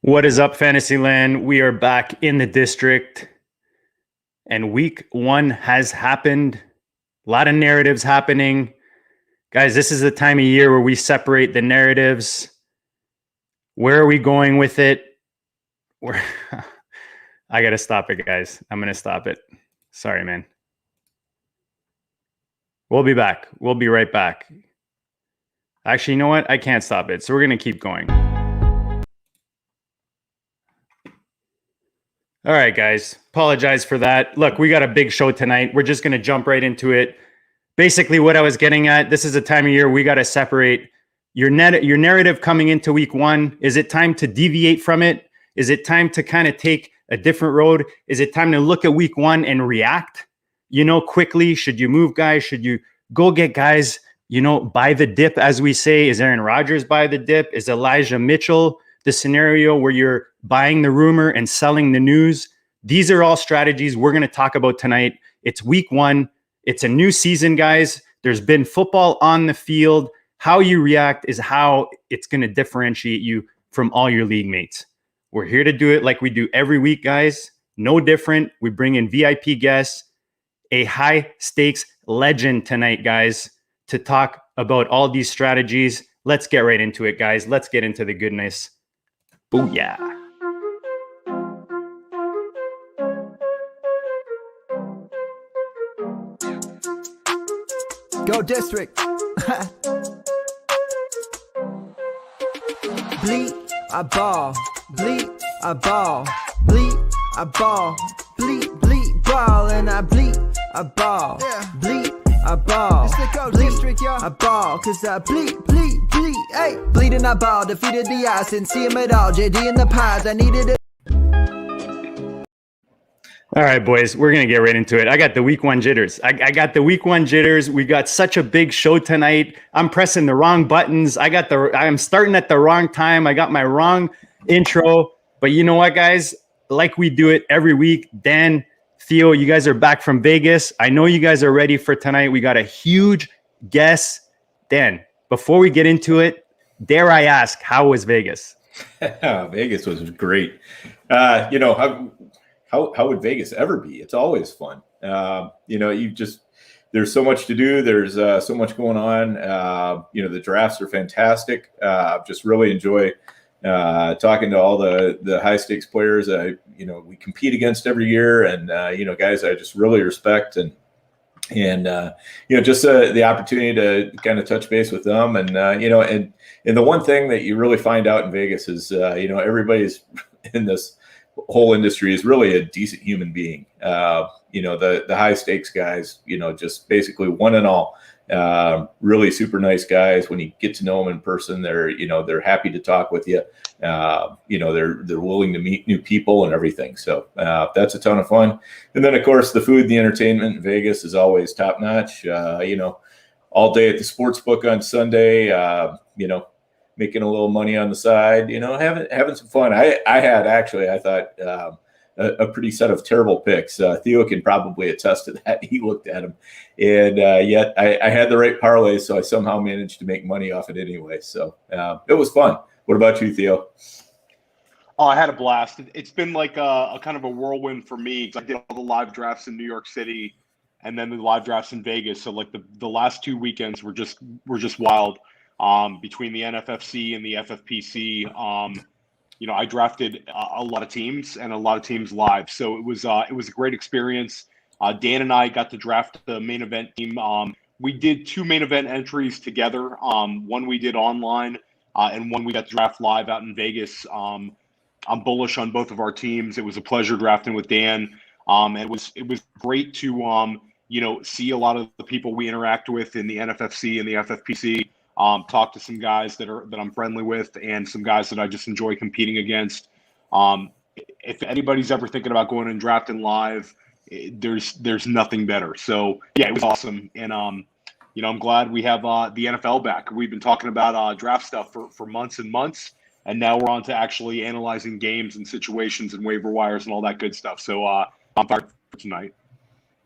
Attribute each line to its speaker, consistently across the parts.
Speaker 1: What is up, Fantasyland? We are back in the district, and week one has happened. A lot of narratives happening. Guys, this is the time of year where we separate the narratives. Where are we going with it? I got to stop it, guys. I'm going to stop it. Sorry, man. We'll be back. We'll be right back. Actually, you know what? I can't stop it, so we're going to keep going. All right, guys. Apologize for that. Look, we got a big show tonight. We're just going to jump right into it. Basically, what I was getting at, this is a time of year we got to separate your narrative coming into week one. Is it time to deviate from it? Is it time to kind of take a different road? Is it time to look at week one and react, quickly? Should you move guys? Should you go get guys, buy the dip, as we say? Is Aaron Rodgers buy the dip? Is Elijah Mitchell the scenario where you're buying the rumor and selling the news? These are all strategies we're going to talk about tonight. It's week one. It's a new season, guys. There's been football on the field. How you react is how it's going to differentiate you from all your league mates. We're here to do it like we do every week, guys. No different. We bring in VIP guests, a high stakes legend tonight, guys, to talk about all these strategies. Let's get right into it, guys. Let's get into the goodness. Booyah.
Speaker 2: Go district. Bleed, I ball. Bleed, I ball. Bleed, I ball. Bleed, ball. And I bleed, I ball. Bleed, I ball. It's the Go district, y'all. I ball, cause I bleed. Hey, bleed and I ball. Defeated the odds, didn't see him at all. JD in the pods, I needed it.
Speaker 1: All right, boys, we're going to get right into it. I got the week one jitters. I got the week one jitters. We got such a big show tonight. I'm pressing the wrong buttons. I'm starting at the wrong time. I got my wrong intro. But you know what, guys? Like we do it every week. Dan, Theo, you guys are back from Vegas. I know you guys are ready for tonight. We got a huge guest. Dan, before we get into it, dare I ask, how was Vegas?
Speaker 3: Vegas was great. How would Vegas ever be? It's always fun. There's so much to do. There's so much going on. The drafts are fantastic. Just really enjoy talking to all the high stakes players. We compete against every year, and guys I just really respect, and just the opportunity to kind of touch base with them, and the one thing that you really find out in Vegas is everybody's in this whole industry is really a decent human being. The high stakes guys, just basically one and all, really super nice guys. When you get to know them in person, they're happy to talk with you. They're willing to meet new people and everything. So that's a ton of fun. And then of course the food, the entertainment in Vegas is always top notch. All day at the sports book on Sunday, making a little money on the side, having some fun. I thought a pretty set of terrible picks. Theo can probably attest to that. He looked at them, and yet I had the right parlay, so I somehow managed to make money off it anyway. So it was fun. What about you, Theo?
Speaker 4: Oh, I had a blast. It's been like a kind of a whirlwind for me, because I did all the live drafts in New York City, and then the live drafts in Vegas. So like the last 2 weekends were just wild. Between the NFFC and the FFPC, I drafted a lot of teams and a lot of teams live. So it was a great experience. Dan and I got to draft the main event team. We did 2 main event entries together. One we did online, and one we got to draft live out in Vegas. I'm bullish on both of our teams. It was a pleasure drafting with Dan. And it was great to see a lot of the people we interact with in the NFFC and the FFPC. Talk to some guys that I'm friendly with, and some guys that I just enjoy competing against. If anybody's ever thinking about going and drafting live, there's nothing better. So yeah, it was awesome, and I'm glad we have the NFL back. We've been talking about draft stuff for months and months, and now we're on to actually analyzing games and situations and waiver wires and all that good stuff. So I'm fired for tonight.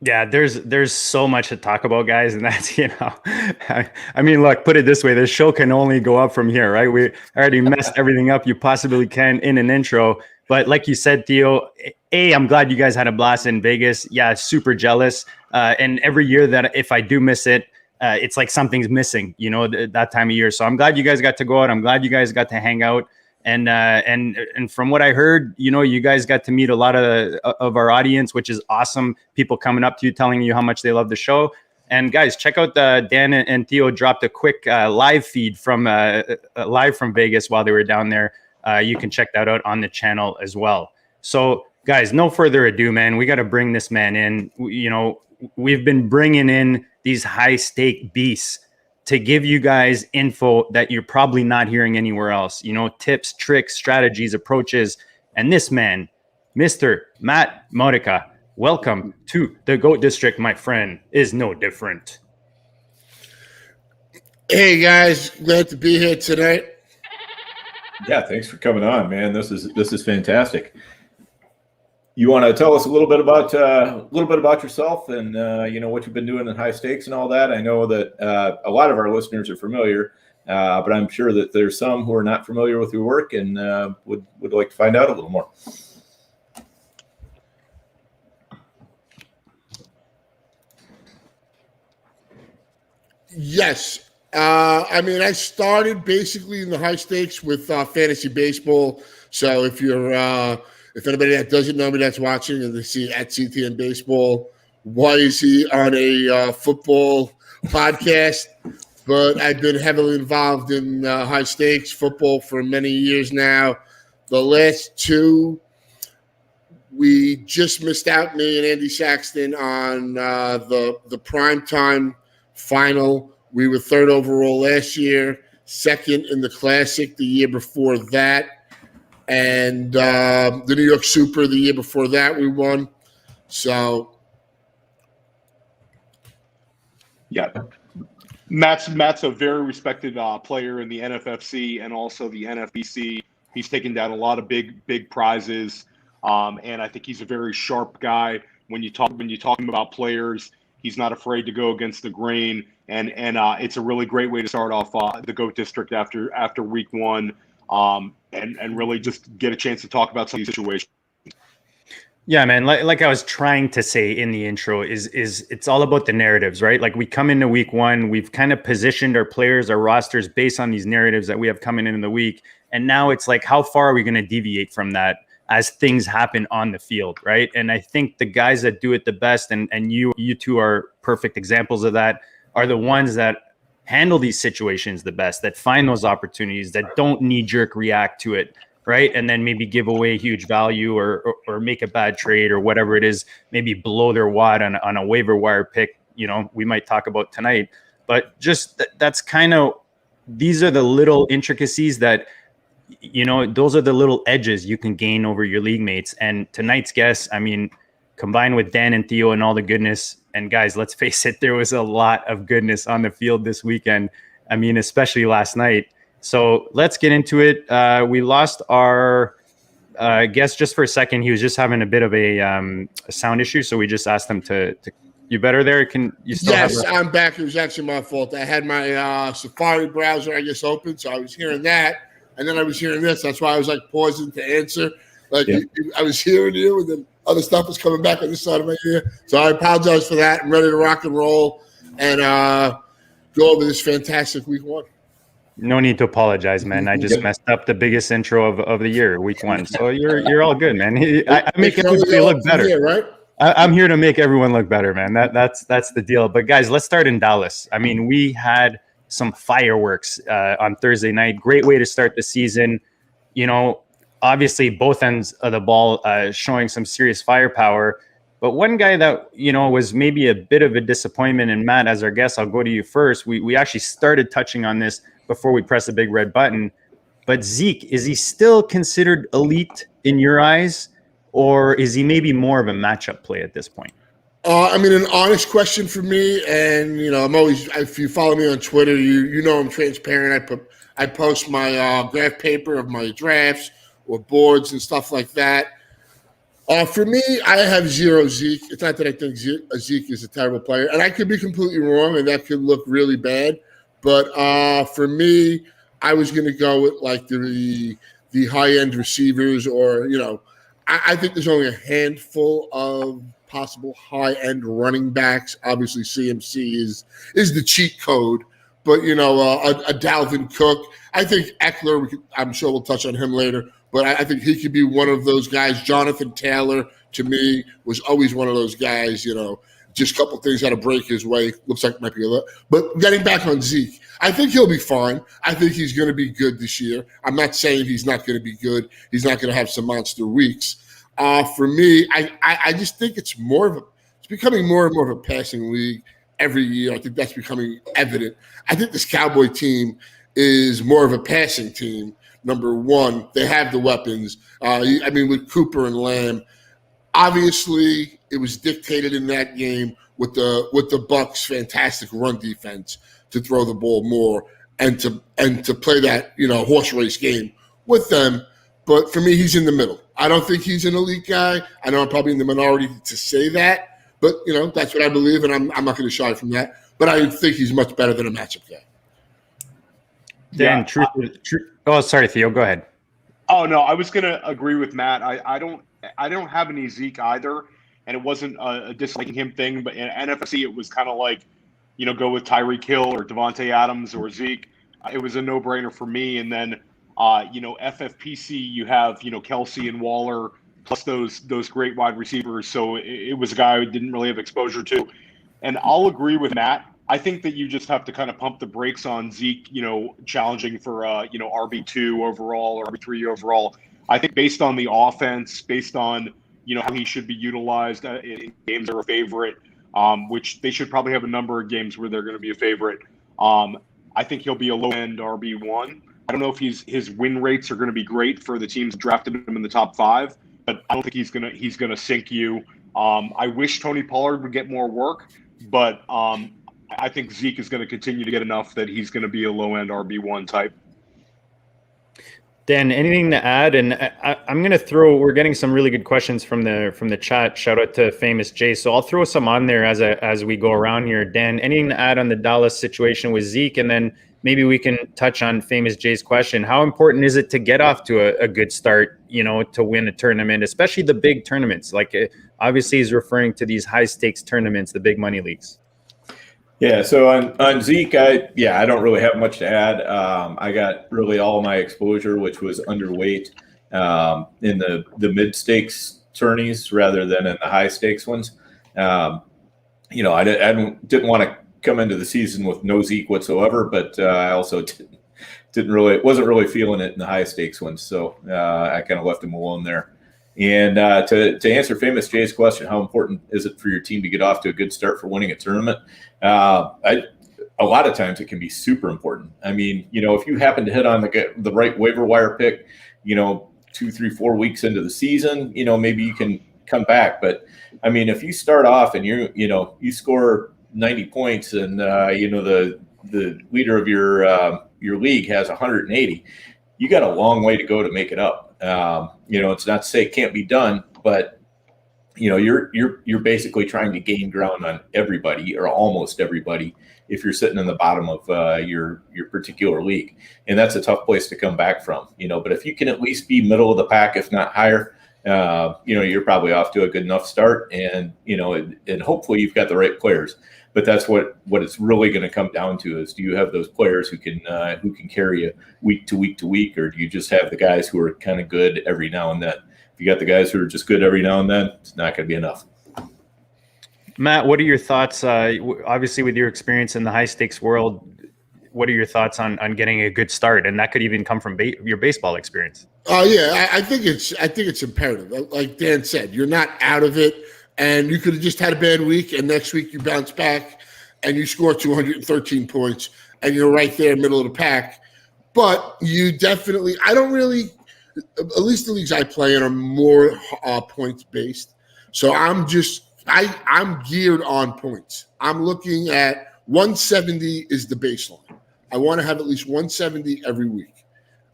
Speaker 1: Yeah, there's so much to talk about, guys, and that's I mean, look, put it this way: this show can only go up from here, right? We already messed everything up you possibly can in an intro, but like you said, Theo, I'm glad you guys had a blast in Vegas. Yeah, super jealous. And every year that if I do miss it, it's like something's missing, that time of year. So I'm glad you guys got to go out. I'm glad you guys got to hang out. And from what I heard, you guys got to meet a lot of our audience, which is awesome. People coming up to you, telling you how much they love the show. And guys, check out Dan and Theo dropped a quick live feed from live from Vegas while they were down there. You can check that out on the channel as well. So guys, no further ado, man, we got to bring this man in. We've been bringing in these high stake beasts to give you guys info that you're probably not hearing anywhere else, tips, tricks, strategies, approaches. And this man, Mr. Matt Modica, welcome to the GOAT District, my friend, is no different.
Speaker 5: Hey guys, glad to be here tonight.
Speaker 3: Yeah, thanks for coming on, man. This is fantastic. You want to tell us a little bit about yourself and what you've been doing in high stakes and all that? I know that a lot of our listeners are familiar, but I'm sure that there's some who are not familiar with your work and would like to find out a little more.
Speaker 5: Yes. I started basically in the high stakes with fantasy baseball. So if anybody that doesn't know me that's watching and they see at CTN Baseball, why is he on a football podcast? But I've been heavily involved in high stakes football for many years now. The last two, we just missed out, me and Andy Saxton, on the primetime final. We were third overall last year, second in the Classic the year before that. And the New York Super the year before that we won. So,
Speaker 4: yeah, Matt's a very respected player in the NFFC and also the NFBC. He's taken down a lot of big prizes, and I think he's a very sharp guy. When you talk about players, he's not afraid to go against the grain, and it's a really great way to start off the GOAT District after week one. And really just get a chance to talk about some of these situations.
Speaker 1: Yeah, man. Like I was trying to say in the intro is it's all about the narratives, right? Like we come into week one, we've kind of positioned our players, our rosters based on these narratives that we have coming in the week. And now it's like, how far are we going to deviate from that as things happen on the field, right? And I think the guys that do it the best, and you two are perfect examples of that, are the ones that handle these situations the best, that find those opportunities, that don't knee-jerk react to it, right? And then maybe give away huge value or make a bad trade or whatever it is, maybe blow their wad on a waiver wire pick, we might talk about tonight. But just that's kind of, these are the little intricacies that, those are the little edges you can gain over your league mates. And tonight's guest, combined with Dan and Theo and all the goodness, and guys, let's face it, there was a lot of goodness on the field this weekend. Especially last night. So let's get into it. We lost our guest just for a second. He was just having a bit of a sound issue. So we just asked him to you better there? Can you still
Speaker 5: Yes, I'm back. It was actually my fault. I had my Safari browser, open. So I was hearing that. And then I was hearing this. That's why I was pausing to answer. I was hearing you and then other stuff was coming back on this side of my ear. So I apologize for that. I'm ready to rock and roll and go over this fantastic week one.
Speaker 1: No need to apologize, man. I just messed up the biggest intro of the year, week one. So you're all good, man. I make everybody look better. Here, right? I'm here to make everyone look better, man. That's the deal. But guys, let's start in Dallas. We had some fireworks on Thursday night. Great way to start the season. Obviously both ends of the ball showing some serious firepower. But one guy that, was maybe a bit of a disappointment, and Matt, as our guest, I'll go to you first. We actually started touching on this before we press the big red button. But Zeke, is he still considered elite in your eyes, or is he maybe more of a matchup play at this point?
Speaker 5: An honest question for me, and I'm always, if you follow me on Twitter, I'm transparent. I post my graph paper of my drafts or boards and stuff like that. For me, I have zero Zeke. It's not that I think Zeke is a terrible player, and I could be completely wrong, and that could look really bad. But for me, I was going to go with like the high end receivers, or I think there's only a handful of possible high end running backs. Obviously, CMC is the cheat code, but a Dalvin Cook. I think Eckler. I'm sure we'll touch on him later. But I think he could be one of those guys. Jonathan Taylor, to me, was always one of those guys, just a couple things had to break his way. Looks like it might be a lot. But getting back on Zeke, I think he'll be fine. I think he's going to be good this year. I'm not saying he's not going to be good. He's not going to have some monster weeks. For me, I just think it's becoming more and more of a passing league every year. I think that's becoming evident. I think this Cowboy team is more of a passing team. Number one, they have the weapons. With Cooper and Lamb, obviously it was dictated in that game with the Bucs' fantastic run defense to throw the ball more and to play that horse race game with them. But for me, he's in the middle. I don't think he's an elite guy. I know I'm probably in the minority to say that, but that's what I believe, and I'm not going to shy from that. But I think he's much better than a matchup guy.
Speaker 1: Dan, true. Oh, sorry, Theo. Go ahead.
Speaker 4: Oh no, I was gonna agree with Matt. I don't have any Zeke either, and it wasn't a disliking him thing. But in NFC, it was kind of like, go with Tyreek Hill or Devontae Adams or Zeke. It was a no-brainer for me. And then, FFPC, you have Kelsey and Waller plus those great wide receivers. So it was a guy who didn't really have exposure to. And I'll agree with Matt. I think that you just have to kind of pump the brakes on Zeke, challenging for, RB2 overall or RB3 overall. I think based on the offense, based on, how he should be utilized in games that are a favorite, which they should probably have a number of games where they're going to be a favorite. I think he'll be a low-end RB1. I don't know if his win rates are going to be great for the teams that drafted him in the top 5, but I don't think he's gonna sink you. I wish Tony Pollard would get more work, but I think Zeke is going to continue to get enough that he's going to be a low-end RB1 type.
Speaker 1: Dan, anything to add? And I'm going to we're getting some really good questions from the chat. Shout out to Famous Jay. So I'll throw some on there as we go around here. Dan, anything to add on the Dallas situation with Zeke? And then maybe we can touch on Famous Jay's question. How important is it to get off to a good start, to win a tournament, especially the big tournaments? Like obviously he's referring to these high stakes tournaments, the big money leagues.
Speaker 3: Yeah, so on Zeke, I don't really have much to add. I got really all my exposure, which was underweight in the mid stakes tourneys rather than in the high stakes ones. I didn't want to come into the season with no Zeke whatsoever, but I also wasn't really feeling it in the high stakes ones, so I kind of left him alone there. And to answer Famous Jay's question, how important is it for your team to get off to a good start for winning a tournament? A lot of times it can be super important. I mean, if you happen to hit on the right waiver wire pick, 2, 3, 4 weeks into the season, maybe you can come back. But I mean, if you start off and you score 90 points and the leader of your league has 180, you got a long way to go to make it up. It's not to say it can't be done, but you're basically trying to gain ground on everybody or almost everybody if you're sitting in the bottom of your particular league, and that's a tough place to come back from. But if you can at least be middle of the pack, if not higher, you're probably off to a good enough start, and and hopefully you've got the right players. But that's what it's really going to come down to is, do you have those players who can carry you week to week to week, or do you just have the guys who are kind of good every now and then? If you got the guys who are just good every now and then, it's not going to be enough.
Speaker 1: Matt, what are your thoughts? Obviously, with your experience in the high stakes world, what are your thoughts on getting a good start? And that could even come from your baseball experience.
Speaker 5: I think it's imperative. Like Dan said, you're not out of it. And you could have just had a bad week, and next week you bounce back and you score 213 points, and you're right there, middle of the pack. But you definitely, at least the leagues I play in are more points based. So I'm geared on points. I'm looking at 170 is the baseline. I want to have at least 170 every week.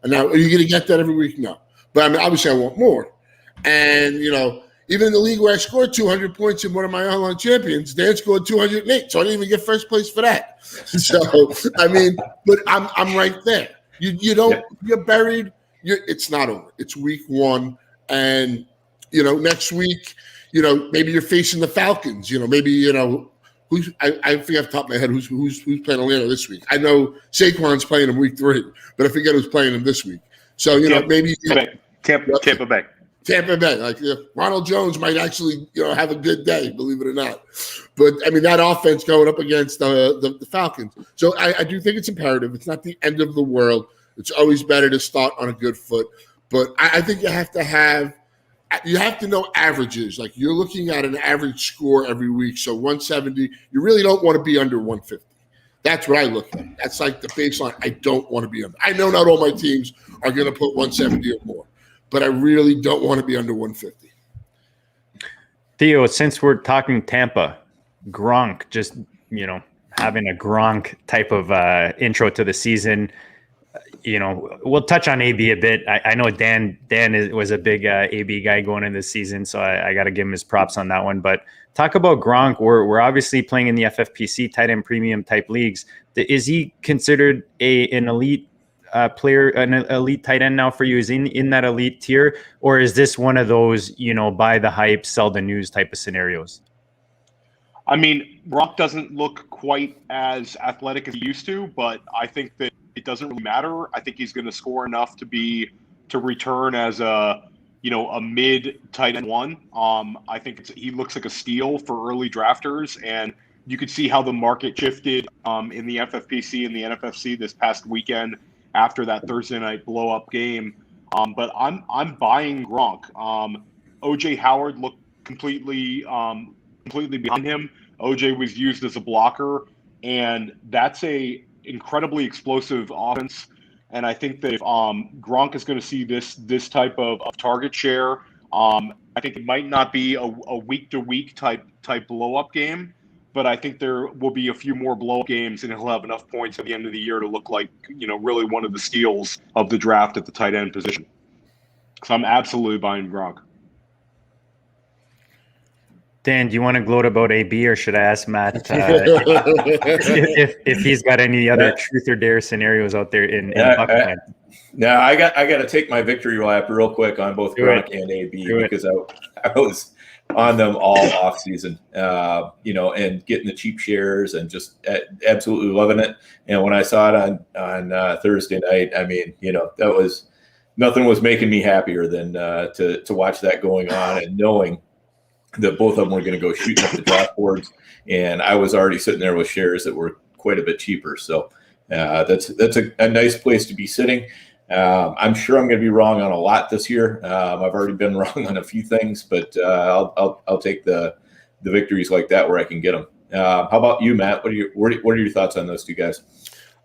Speaker 5: And now, are you going to get that every week? No. But I mean, obviously I want more. And, Even in the league where I scored 200 points in one of my online champions, Dan scored 208, so I didn't even get first place for that. So I mean, but I'm right there. You don't you're buried. It's not over. It's week 1, and next week, maybe you're facing the Falcons. Maybe who's I forget off the top of my head who's playing Atlanta this week. I know Saquon's playing him week 3, but I forget who's playing him this week. So maybe
Speaker 4: Tampa Bay.
Speaker 5: Tampa Bay, like Ronald Jones might actually, have a good day, believe it or not. But I mean, that offense going up against the Falcons. So I do think it's imperative. It's not the end of the world. It's always better to start on a good foot. But I think you have to know averages. Like you're looking at an average score every week. So 170, you really don't want to be under 150. That's what I look at. That's like the baseline. I don't want to be under. I know not all my teams are going to put 170 or more, but I really don't want to be under 150.
Speaker 1: Theo, since we're talking Tampa, Gronk, just, having a Gronk type of intro to the season, we'll touch on AB a bit. I know Dan was a big AB guy going into the season, so I got to give him his props on that one. But talk about Gronk. We're obviously playing in the FFPC tight end premium type leagues. Is he considered an elite player, an elite tight end now for you? Is in that elite tier, or is this one of those buy the hype, sell the news type of scenarios?
Speaker 4: I mean, Gronk doesn't look quite as athletic as he used to, but I think that it doesn't really matter. I think he's going to score enough to return as a mid tight end 1. I think he looks like a steal for early drafters, and you could see how the market shifted in the FFPC and the NFFC this past weekend after that Thursday night blow up game. But I'm buying Gronk. OJ Howard looked completely behind him. OJ was used as a blocker, and that's a incredibly explosive offense. And I think that if Gronk is going to see this type of target share, I think it might not be a week to week type blow up game, but I think there will be a few more blow up games, and he'll have enough points at the end of the year to look like really one of the steals of the draft at the tight end position. So I'm absolutely buying Gronk.
Speaker 1: Dan, do you want to gloat about AB, or should I ask Matt if he's got any other truth or dare scenarios out there in Buckland?
Speaker 3: No, I got to take my victory lap real quick on both Gronk and AB because I was on them all off season, and getting the cheap shares and just absolutely loving it. And when I saw it on Thursday night, I mean, that was nothing was making me happier than to watch that going on and knowing that both of them were going to go shooting up the draft boards, and I was already sitting there with shares that were quite a bit cheaper. So that's a nice place to be sitting. I'm sure I'm going to be wrong on a lot this year. I've already been wrong on a few things, but I'll take the victories like that where I can get them. How about you, Matt? What are your thoughts on those two guys?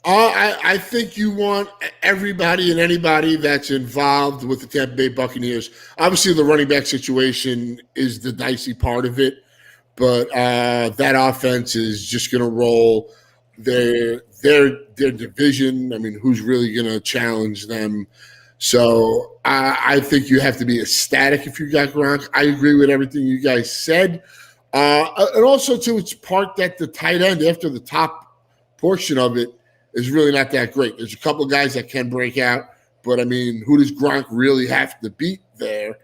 Speaker 5: I think you want everybody and anybody that's involved with the Tampa Bay Buccaneers. Obviously, the running back situation is the dicey part of it, but that offense is just going to roll. Their division, I mean, who's really going to challenge them? So I think you have to be ecstatic if you got Gronk. I agree with everything you guys said. And also, too, it's part that the tight end after the top portion of it is really not that great. There's a couple of guys that can break out, but I mean, who does Gronk really have to beat there?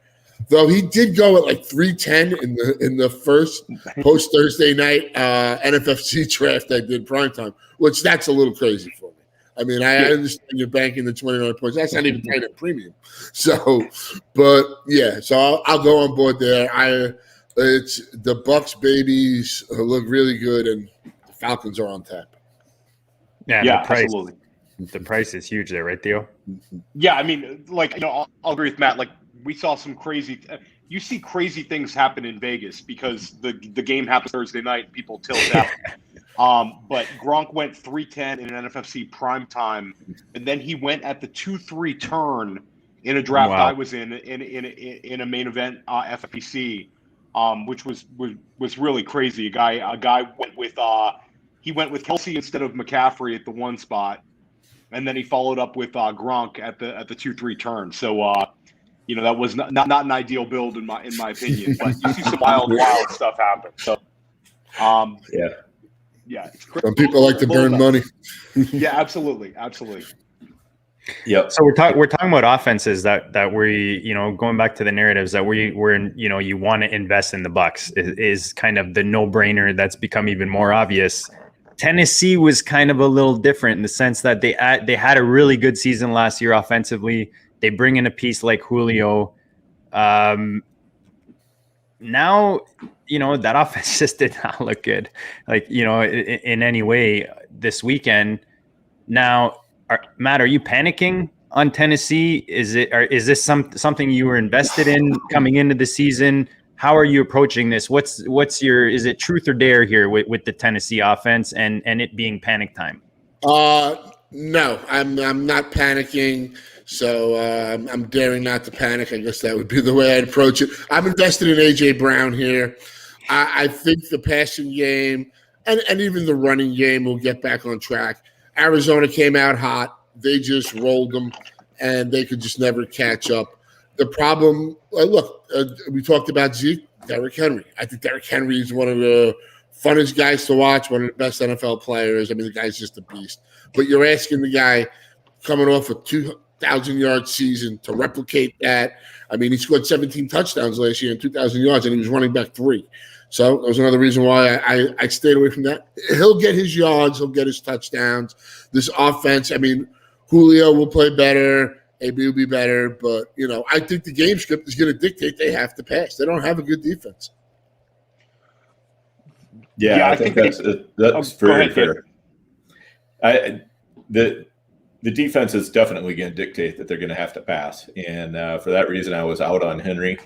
Speaker 5: Though he did go at like 310 in the first post Thursday night NFFC draft I did primetime, which that's a little crazy for me. I mean, I understand you're banking the 29 points. That's not even tight end premium. So, but yeah, so I'll go on board there. It's the Bucks babies look really good, and the Falcons are on tap.
Speaker 4: Yeah, absolutely.
Speaker 1: The price is huge there, right, Theo?
Speaker 4: Yeah, I mean, I'll agree with Matt. Like, we saw some crazy you see crazy things happen in Vegas because the game happens Thursday night and people tilt out. But Gronk went 310 in an NFFC prime time, and then he went at the 2-3 turn in a draft I was in a main event FFPC, which was really crazy. A guy went with Kelsey instead of McCaffrey at the one spot, and then he followed up with Gronk at the 2-3 turn. So that was not an ideal build in my opinion. But you see some wild stuff happen. So, yeah, it's crazy.
Speaker 5: Some people like to burn money.
Speaker 4: Yeah, absolutely.
Speaker 3: Yep.
Speaker 1: So we're talking about offenses that we, going back to the narratives that we're in, you want to invest in the Bucs is kind of the no-brainer that's become even more obvious. Tennessee was kind of a little different in the sense that they had a really good season last year offensively. They bring in a piece like Julio. Now, that offense just did not look good, in any way this weekend. Now, Matt, are you panicking on Tennessee? Is this something you were invested in coming into the season? How are you approaching this? What's your, is it truth or dare here with the Tennessee offense and it being panic time?
Speaker 5: No, I'm not panicking. So I'm daring not to panic. I guess that would be the way I'd approach it. I'm invested in AJ Brown here. I think the passing game and even the running game will get back on track. Arizona came out hot. They just rolled them, and they could just never catch up. The problem, we talked about Zeke, Derrick Henry. I think Derrick Henry is one of the funnest guys to watch, one of the best NFL players. I mean, the guy's just a beast. But you're asking the guy coming off a 2,000-yard season to replicate that. I mean, he scored 17 touchdowns last year and 2,000 yards, and he was running back 3. So that was another reason why I stayed away from that. He'll get his yards. He'll get his touchdowns. This offense, I mean, Julio will play better. AB will be better. But, I think the game script is going to dictate they have to pass. They don't have a good defense.
Speaker 3: Yeah, I think that's very fair. The defense is definitely going to dictate that they're going to have to pass. And for that reason, I was out on Henry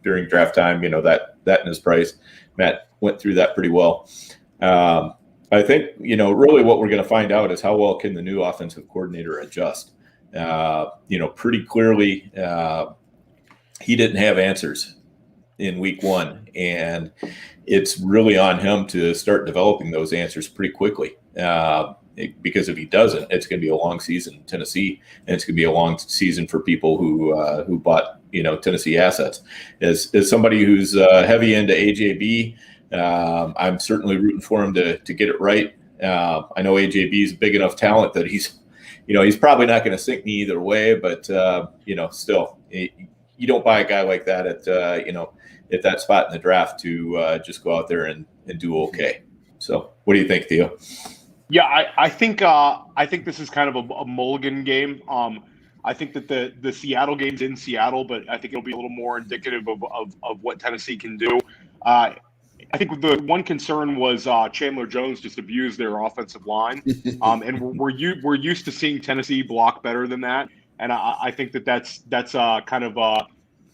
Speaker 3: during draft time, that in his price. Matt went through that pretty well. I think, really what we're going to find out is how well can the new offensive coordinator adjust. Pretty clearly, he didn't have answers in week 1, and it's really on him to start developing those answers pretty quickly. Because if he doesn't, it's going to be a long season in Tennessee, and it's going to be a long season for people who bought Tennessee assets. As somebody who's heavy into AJB, I'm certainly rooting for him to get it right. I know AJB is a big enough talent that he's probably not going to sink me either way, but still, you don't buy a guy like that at that spot in the draft to just go out there and do okay. So, what do you think, Theo?
Speaker 4: Yeah, I think this is kind of a mulligan game. I think that the Seattle game's in Seattle, but I think it'll be a little more indicative of what Tennessee can do. I think the one concern was Chandler Jones just abused their offensive line, and we're used to seeing Tennessee block better than that. And I think that's kind of a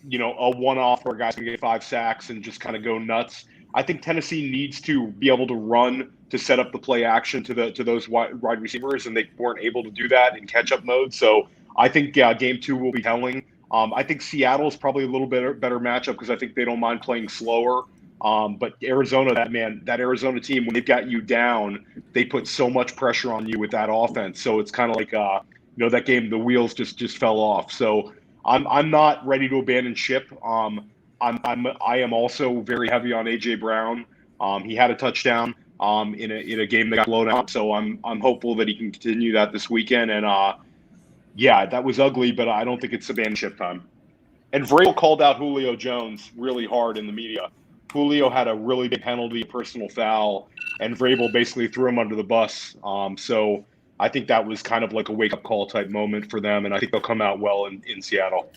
Speaker 4: one-off where guys can get 5 sacks and just kind of go nuts. I think Tennessee needs to be able to run to set up the play action to those wide receivers, and they weren't able to do that in catch-up mode. So I think game 2 will be telling. I think Seattle's probably a little bit better matchup because I think they don't mind playing slower. But Arizona, that Arizona team, when they've got you down, they put so much pressure on you with that offense. So it's kind of like that game, the wheels just fell off. So I'm not ready to abandon ship. I am also very heavy on AJ Brown. He had a touchdown in a game that got blown out, so I'm hopeful that he can continue that this weekend. And that was ugly, but I don't think it's abandon ship time. And Vrabel called out Julio Jones really hard in the media. Julio had a really big penalty, a personal foul, and Vrabel basically threw him under the bus. So I think that was kind of like a wake-up call type moment for them, and I think they'll come out well in Seattle.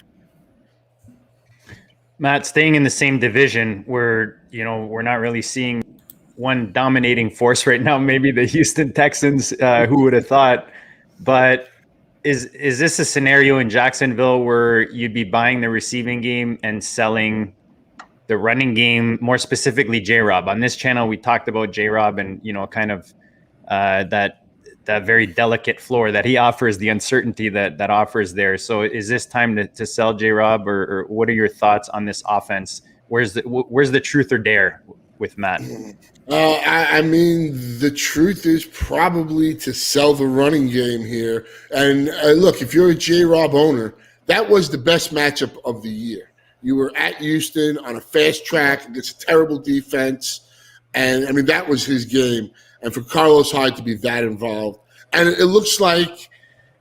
Speaker 1: Matt, staying in the same division where, we're not really seeing one dominating force right now, maybe the Houston Texans, who would have thought, but is this a scenario in Jacksonville where you'd be buying the receiving game and selling the running game, more specifically J-Rob? On this channel, we talked about J-Rob and, kind of that very delicate floor that he offers, the uncertainty that offers there. So is this time to sell J-Rob, or what are your thoughts on this offense? Where's the truth or dare with Matt?
Speaker 5: I mean, the truth is probably to sell the running game here. And look, if you're a J-Rob owner, that was the best matchup of the year. You were at Houston on a fast track against a terrible defense. And, I mean, that was his game. And for Carlos Hyde to be that involved. And it looks like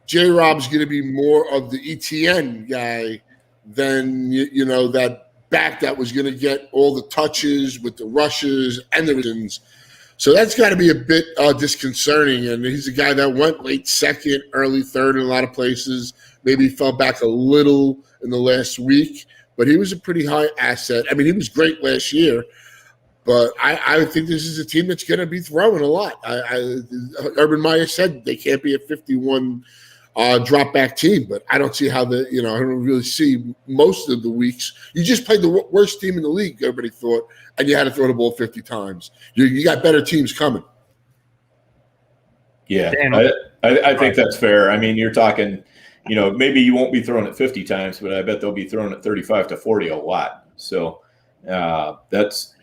Speaker 5: J-Rob's going to be more of the ETN guy than, that back that was going to get all the touches with the rushes and the reasons. So that's got to be a bit disconcerting. And he's a guy that went late second, early third in a lot of places. Maybe fell back a little in the last week. But he was a pretty high asset. I mean, he was great last year. But I think this is a team that's going to be throwing a lot. Urban Meyer said they can't be a 51 drop back team, but I don't see how I don't really see most of the weeks. You just played the worst team in the league, everybody thought, and you had to throw the ball 50 times. You got better teams coming.
Speaker 3: Yeah, I think that's fair. I mean, you're talking, maybe you won't be throwing it 50 times, but I bet they'll be throwing it 35 to 40 a lot. So that's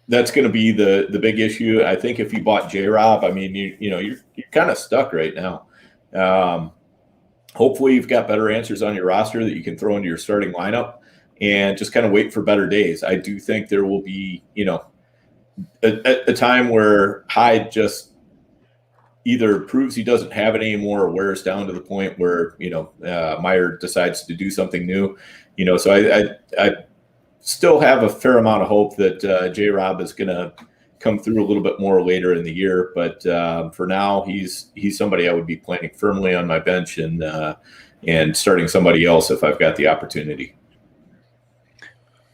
Speaker 3: going to be the big issue. I think if you bought J-Rob, I mean, you're kind of stuck right now. Hopefully you've got better answers on your roster that you can throw into your starting lineup and just kind of wait for better days. I do think there will be, a time where Hyde just either proves he doesn't have it anymore or wears down to the point where, Meyer decides to do something new, so I still have a fair amount of hope that J-Rob is going to come through a little bit more later in the year. But for now, he's somebody I would be playing firmly on my bench and starting somebody else if I've got the opportunity.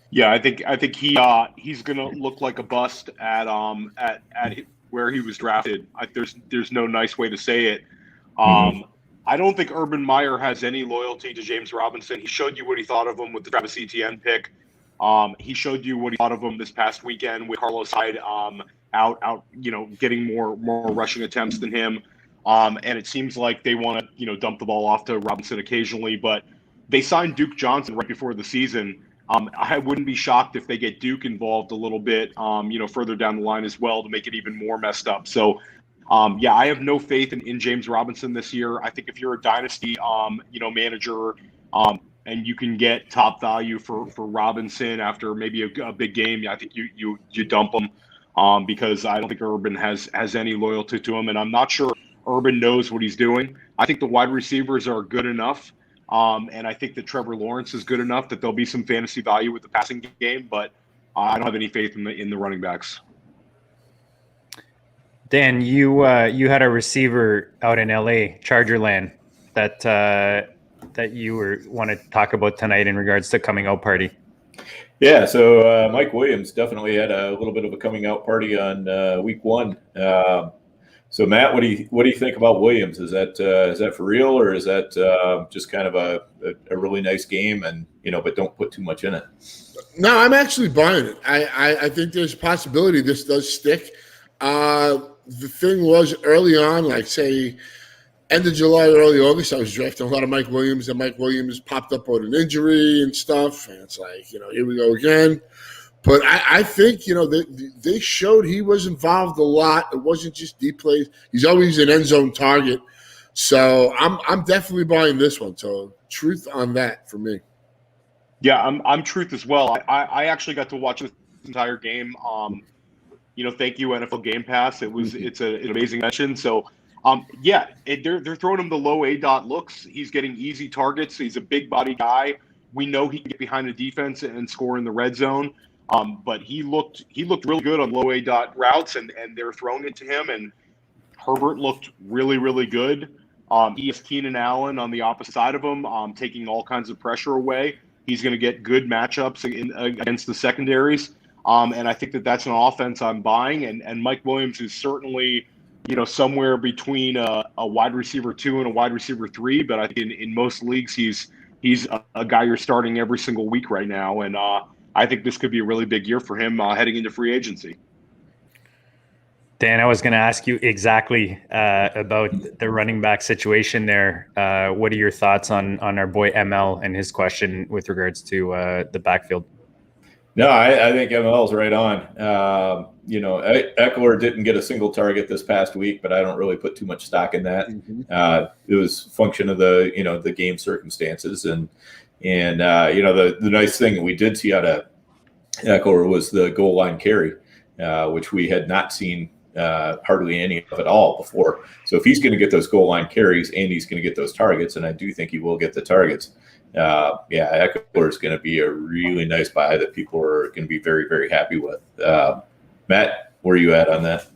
Speaker 4: Yeah, I think he's going to look like a bust at where he was drafted. There's no nice way to say it. I don't think Urban Meyer has any loyalty to James Robinson. He showed you what he thought of him with the Travis Etienne pick. He showed you what he thought of him this past weekend with Carlos Hyde out, getting more rushing attempts than him. And it seems like they want to, dump the ball off to Robinson occasionally. But they signed Duke Johnson right before the season. I wouldn't be shocked if they get Duke involved a little bit, further down the line as well to make it even more messed up. So, I have no faith in James Robinson this year. I think if you're a dynasty, manager, and you can get top value for Robinson after maybe a big game, I think you dump him because I don't think Urban has any loyalty to him, and I'm not sure Urban knows what he's doing. I think the wide receivers are good enough, and I think that Trevor Lawrence is good enough that there'll be some fantasy value with the passing game, but I don't have any faith in the running backs.
Speaker 1: Dan, you had a receiver out in LA, Charger Land, that you want to talk about tonight in regards to coming out party.
Speaker 3: Yeah, so Mike Williams definitely had a little bit of a coming out party on week one. So Matt, what do you think about Williams? Is that for real, or is that just kind of a really nice game and but don't put too much in it?
Speaker 5: No, I'm actually buying it. I think there's a possibility this does stick. The thing was early on, like say end of July, early August, I was drafting a lot of Mike Williams, and Mike Williams popped up with an injury and stuff. And it's like, here we go again. But I think, they showed he was involved a lot. It wasn't just deep plays. He's always an end zone target. So I'm definitely buying this one. So truth on that for me.
Speaker 4: Yeah, I'm truth as well. I actually got to watch this entire game. Thank you, NFL Game Pass. It's an amazing mention. So they're throwing him the low A-dot looks. He's getting easy targets. He's a big body guy. We know he can get behind the defense and score in the red zone. But he looked really good on low A-dot routes, and they're throwing it to him. And Herbert looked really, really good. He has Keenan Allen on the opposite side of him, taking all kinds of pressure away. He's going to get good matchups against the secondaries. And I think that's an offense I'm buying. And Mike Williams is certainly somewhere between a wide receiver 2 and a wide receiver 3. But I think in most leagues, he's a guy you're starting every single week right now. And I think this could be a really big year for him heading into free agency.
Speaker 1: Dan, I was going to ask you exactly about the running back situation there. What are your thoughts on our boy ML and his question with regards to the backfield?
Speaker 3: No, I think ML's right on. Eckler didn't get a single target this past week, but I don't really put too much stock in that. It was function of the game circumstances, and the nice thing that we did see out of Eckler was the goal line carry, which we had not seen hardly any of at all before. So if he's going to get those goal line carries and he's going to get those targets, and I do think he will get the targets. Eckler is going to be a really nice buy that people are going to be very, very happy with. Matt, where are you at on that?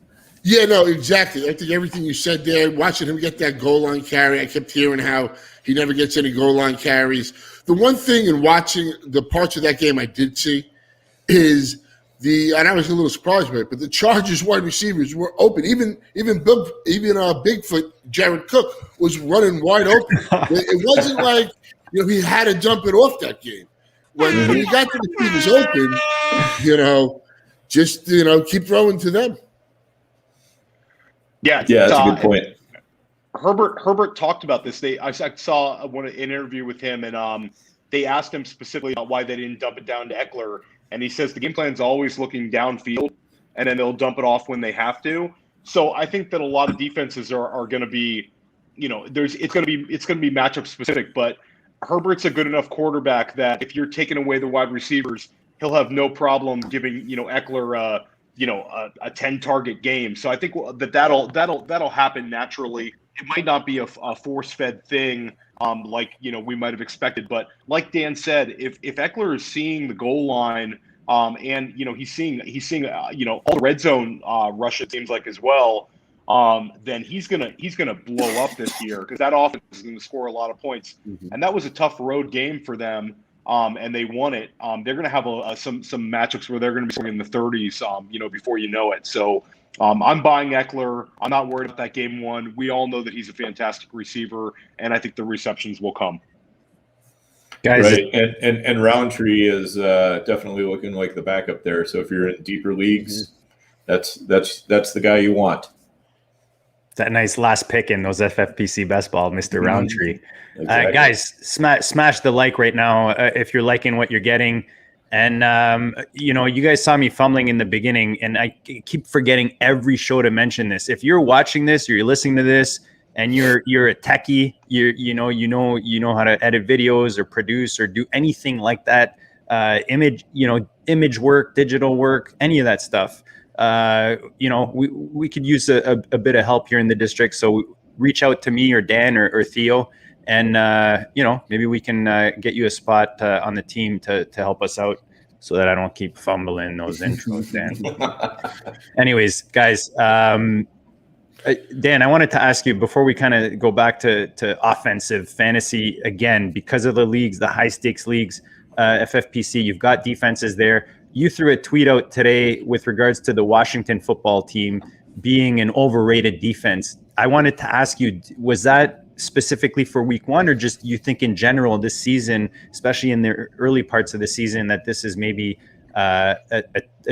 Speaker 5: Yeah, no, exactly. I think everything you said there, watching him get that goal line carry, I kept hearing how he never gets any goal line carries. The one thing in watching the parts of that game I did see is and I was a little surprised by it, but the Chargers wide receivers were open. Even Bigfoot, Jared Cook, was running wide open. It wasn't like he had to jump it off that game. When you got the receivers open, just keep throwing to them.
Speaker 4: Yeah,
Speaker 3: that's a good point.
Speaker 4: Herbert talked about this. I saw an interview with him, and they asked him specifically about why they didn't dump it down to Eckler, and he says the game plan is always looking downfield, and then they'll dump it off when they have to. So I think that a lot of defenses are going to be, it's going to be matchup specific, but Herbert's a good enough quarterback that if you're taking away the wide receivers, he'll have no problem giving Eckler a 10 target game. So I think that'll happen naturally. It might not be a force fed thing we might have expected, but like Dan said, if Eckler is seeing the goal line and he's seeing all the red zone rush, it seems like as well, then he's gonna blow up this year because that offense is going to score a lot of points. And that was a tough road game for them, and they won it. They're going to have some matchups where they're going to be scoring in the 30s, before you know it. So I'm buying Eckler. I'm not worried about that game one. We all know that he's a fantastic receiver, and I think the receptions will come.
Speaker 1: Guys,
Speaker 3: right, and Roundtree is definitely looking like the backup there. So if you're in deeper leagues, that's the guy you want.
Speaker 1: That nice last pick in those FFPC best ball, Mr. Roundtree.
Speaker 3: Exactly.
Speaker 1: Guys, smash the like right now if you're liking what you're getting. And, you guys saw me fumbling in the beginning, and I keep forgetting every show to mention this. If you're watching this or you're listening to this and you're a techie, you know how to edit videos or produce or do anything like that, image work, digital work, any of that stuff. We could use a bit of help here in the district. So reach out to me or Dan or Theo, and maybe we can get you a spot on the team to help us out, so that I don't keep fumbling those intros, Dan. Anyways, guys, Dan, I wanted to ask you before we kind of go back to offensive fantasy again, because of the leagues, the high stakes leagues, FFPC, you've got defenses there. You threw a tweet out today with regards to the Washington football team being an overrated defense. I wanted to ask you, was that specifically for week one, or just you think in general this season, especially in the early parts of the season, that this is maybe a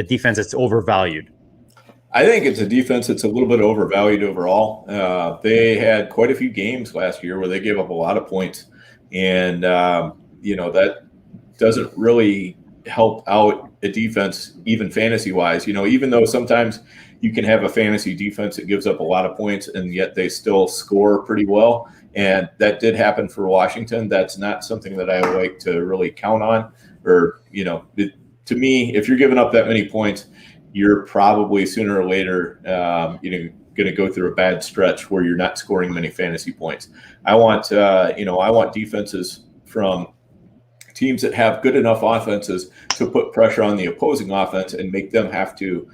Speaker 1: defense that's overvalued?
Speaker 3: I think it's a defense that's a little bit overvalued overall. They had quite a few games last year where they gave up a lot of points, and that doesn't really help out a defense, even fantasy wise. Even though sometimes you can have a fantasy defense that gives up a lot of points and yet they still score pretty well, and that did happen for Washington. That's not something that I like to really count on. Or to me, if you're giving up that many points, you're probably sooner or later going to go through a bad stretch where you're not scoring many fantasy points. I want defenses from teams that have good enough offenses to put pressure on the opposing offense and make them have to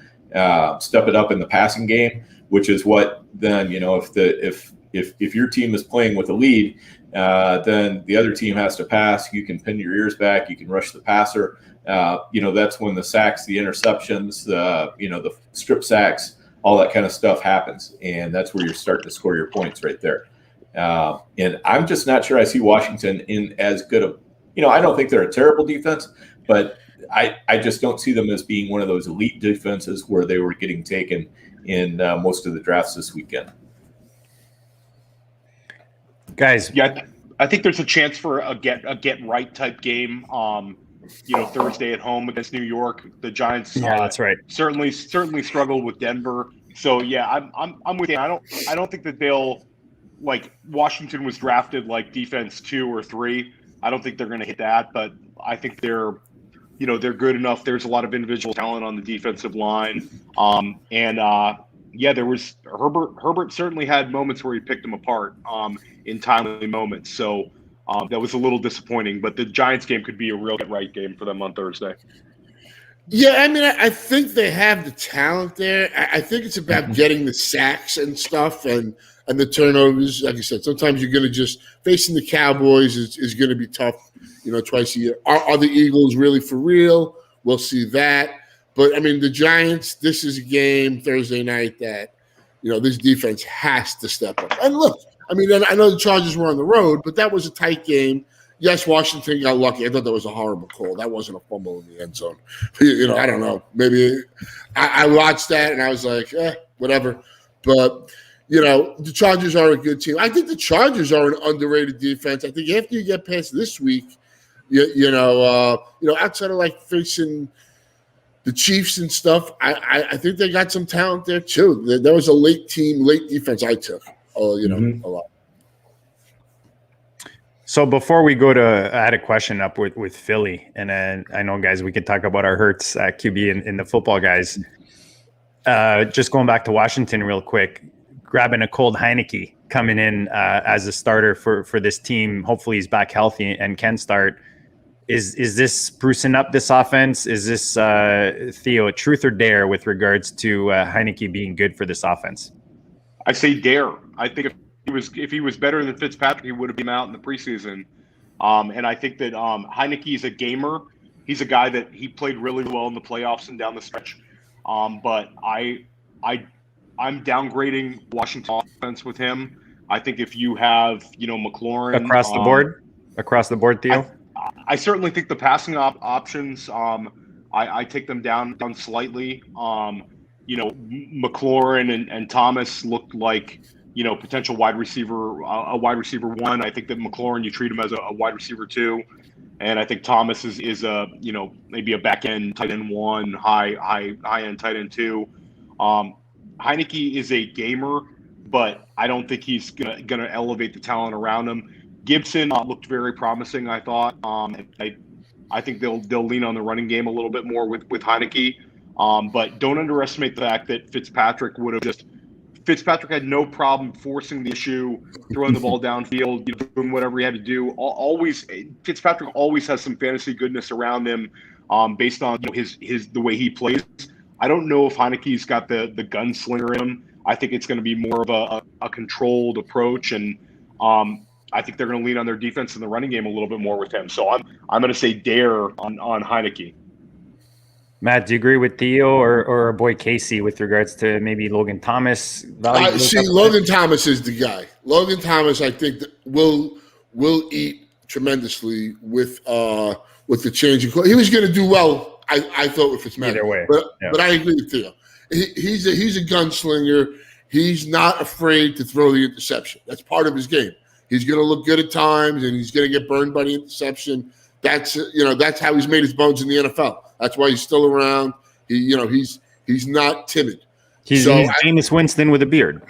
Speaker 3: step it up in the passing game, which is what then, if your team is playing with a lead, then the other team has to pass. You can pin your ears back. You can rush the passer. That's when the sacks, the interceptions, the strip sacks, all that kind of stuff happens. And that's where you're starting to score your points right there. And I'm just not sure I see Washington in as good a, I don't think they're a terrible defense, but I just don't see them as being one of those elite defenses where they were getting taken in most of the drafts this weekend.
Speaker 1: Guys,
Speaker 4: yeah, I think there's a chance for a get right type game. Thursday at home against New York. The Giants,
Speaker 1: that's right.
Speaker 4: certainly struggled with Denver. So yeah, I'm with you. I don't think that they'll, like, Washington was drafted like defense 2 or 3. I don't think they're going to hit that, but I think they're good enough. There's a lot of individual talent on the defensive line. There was Herbert certainly had moments where he picked them apart in timely moments. So that was a little disappointing, but the Giants game could be a real get-right game for them on Thursday.
Speaker 5: Yeah, I mean, I think they have the talent there. I think it's about getting the sacks and stuff and the turnovers. Like I said, sometimes you're going to just facing the Cowboys is going to be tough, twice a year. Are the Eagles really for real? We'll see that. But, I mean, the Giants, this is a game Thursday night that, this defense has to step up. And look, I mean, I know the Chargers were on the road, but that was a tight game. Yes, Washington got lucky. I thought that was a horrible call. That wasn't a fumble in the end zone. I don't know. Maybe I watched that and I was like, whatever. But, the Chargers are a good team. I think the Chargers are an underrated defense. I think after you get past this week, outside of like facing the Chiefs and stuff, I think they got some talent there too. There was a late defense I took, a lot.
Speaker 1: So before we go to, I had a question up with Philly, and then I know, guys, we could talk about our hurts at QB and the football guys. Just going back to Washington real quick, grabbing a cold Heineke coming in as a starter for this team. Hopefully he's back healthy and can start. Is this sprucing up this offense? Is this, Theo, truth or dare with regards to Heineke being good for this offense?
Speaker 4: I say dare. I think if he was better than Fitzpatrick, he would have been out in the preseason. And I think that Heineke is a gamer. He's a guy that he played really well in the playoffs and down the stretch. But I'm downgrading Washington offense with him. I think if you have, McLaurin
Speaker 1: across the board, Theo.
Speaker 4: I certainly think the passing options. I take them down slightly. McLaurin and Thomas looked like potential wide receiver, a wide receiver 1. I think that McLaurin, you treat him as a wide receiver 2, and I think Thomas is a maybe a back end tight end 1, high end tight end 2. Heineke is a gamer, but I don't think he's gonna elevate the talent around him. Gibson looked very promising, I thought. I think they'll lean on the running game a little bit more with Heineke. But don't underestimate the fact that Fitzpatrick Fitzpatrick had no problem forcing the issue, throwing the ball downfield, doing whatever he had to do. Fitzpatrick always has some fantasy goodness around him, based on the way he plays. I don't know if Heineke's got the gunslinger in him. I think it's going to be more of a controlled approach, and I think they're going to lean on their defense in the running game a little bit more with him. So I'm going to say dare on Heineke.
Speaker 1: Matt, do you agree with Theo or our boy Casey with regards to maybe Logan Thomas?
Speaker 5: Logan Thomas is the guy. Logan Thomas, I think, will eat tremendously with the change. He was going to do well, I thought, with Fitzmagic.
Speaker 1: Either way,
Speaker 5: but I agree with Theo. He's a gunslinger. He's not afraid to throw the interception. That's part of his game. He's going to look good at times, and he's going to get burned by the interception. That's how he's made his bones in the NFL. That's why he's still around. He's not timid.
Speaker 1: He's Jameis Winston with a beard.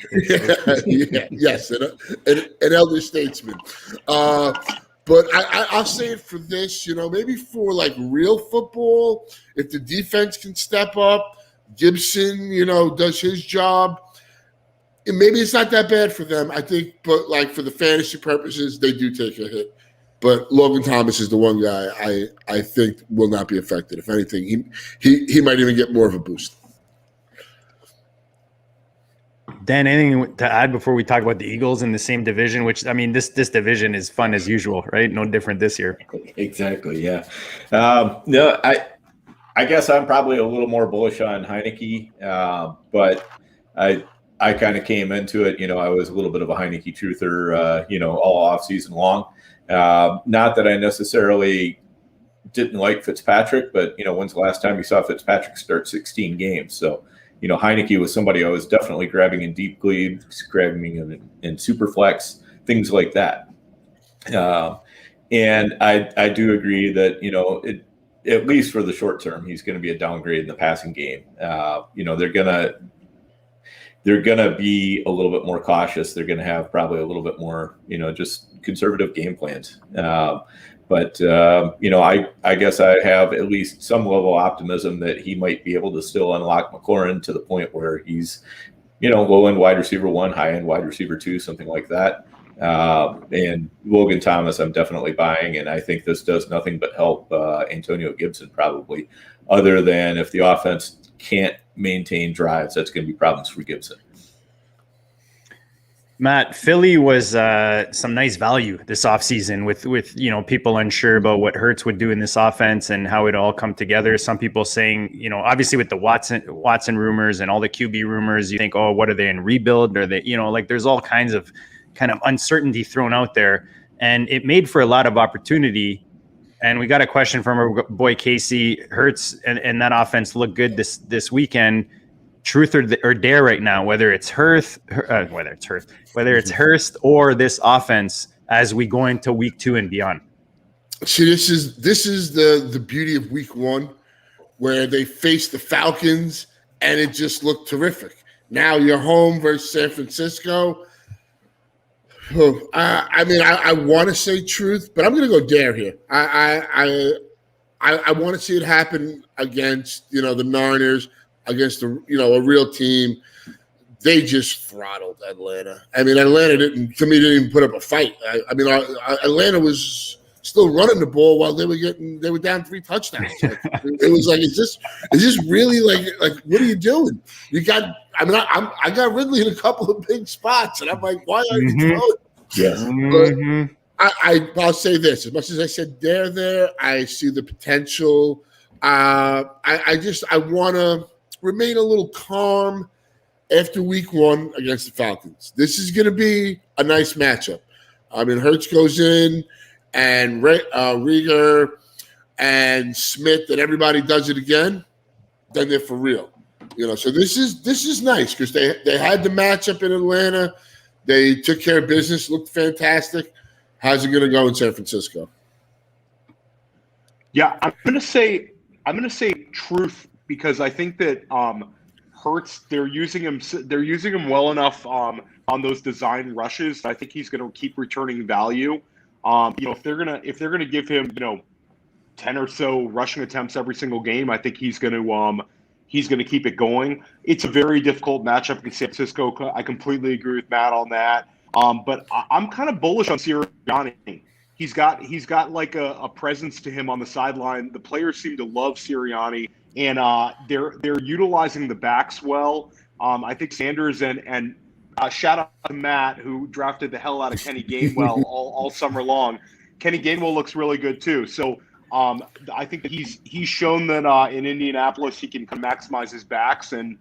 Speaker 5: Yes, an elder statesman. But I'll say it for this, maybe for like real football, if the defense can step up, Gibson, does his job. And maybe it's not that bad for them, I think, but like for the fantasy purposes, they do take a hit. But Logan Thomas is the one guy I think will not be affected. If anything, he might even get more of a boost.
Speaker 1: Dan, anything to add before we talk about the Eagles in the same division? Which, I mean, this division is fun as usual, right? No different this year.
Speaker 3: Exactly, yeah. No, I guess I'm probably a little more bullish on Heineke, but I kind of came into it. I was a little bit of a Heineke truther, all off season long. Not that I necessarily didn't like Fitzpatrick, but when's the last time you saw Fitzpatrick start 16 games? So, Heineke was somebody I was definitely grabbing in deep leagues, grabbing in super flex, things like that. And I do agree that at least for the short term, he's going to be a downgrade in the passing game. They're gonna be a little bit more cautious. They're gonna have probably a little bit more, just conservative game plans. But I guess I have at least some level of optimism that he might be able to still unlock McLaurin to the point where he's, low end wide receiver 1, high end wide receiver 2, something like that. And Logan Thomas, I'm definitely buying, and I think this does nothing but help Antonio Gibson probably, other than if the offense can't maintain drives, that's going to be problems for Gibson.
Speaker 1: Matt, Philly was some nice value this offseason with people unsure about what Hurts would do in this offense and how it all come together. Some people saying, obviously with the Watson rumors and all the QB rumors, you think, oh, what are they in rebuild? Or they, there's all kinds of kind of uncertainty thrown out there, and it made for a lot of opportunity. And we got a question from our boy Casey. Hurts and that offense looked good this weekend. Truth or dare right now, whether it's Hurst or this offense as we go into week 2 and beyond.
Speaker 5: See, this is the beauty of week 1, where they faced the Falcons and it just looked terrific. Now you're home versus San Francisco. I want to say truth, but I'm going to go dare here. I want to see it happen against the Niners, against a real team. They just throttled Atlanta. Atlanta didn't even put up a fight. Atlanta was still running the ball while they were down 3 touchdowns. It was like, is this really like what are you doing? You got. I got Ridley in a couple of big spots, and I'm like, why are you throwing?
Speaker 3: Yes.
Speaker 5: Mm-hmm. I'll say this: as much as I said there, I see the potential. I want to remain a little calm after week 1 against the Falcons. This is going to be a nice matchup. Hurts goes in, and Rieger and Smith, and everybody does it again. Then they're for real. So this is nice because they had the matchup in Atlanta. They took care of business, looked fantastic. How's it going to go in San Francisco?
Speaker 4: Yeah, I'm going to say truth, because I think that Hurts, they're using him well enough on those design rushes. I think he's going to keep returning value. If they're gonna give him 10 or so rushing attempts every single game, I think he's going to keep it going. It's a very difficult matchup against San Francisco. I completely agree with Matt on that. But I'm kind of bullish on Sirianni. He's got like a presence to him on the sideline. The players seem to love Sirianni, and they're utilizing the backs well. I think Sanders and shout out to Matt, who drafted the hell out of Kenny Gainwell all summer long. Kenny Gainwell looks really good too. So I think that he's shown that in Indianapolis he can maximize his backs, and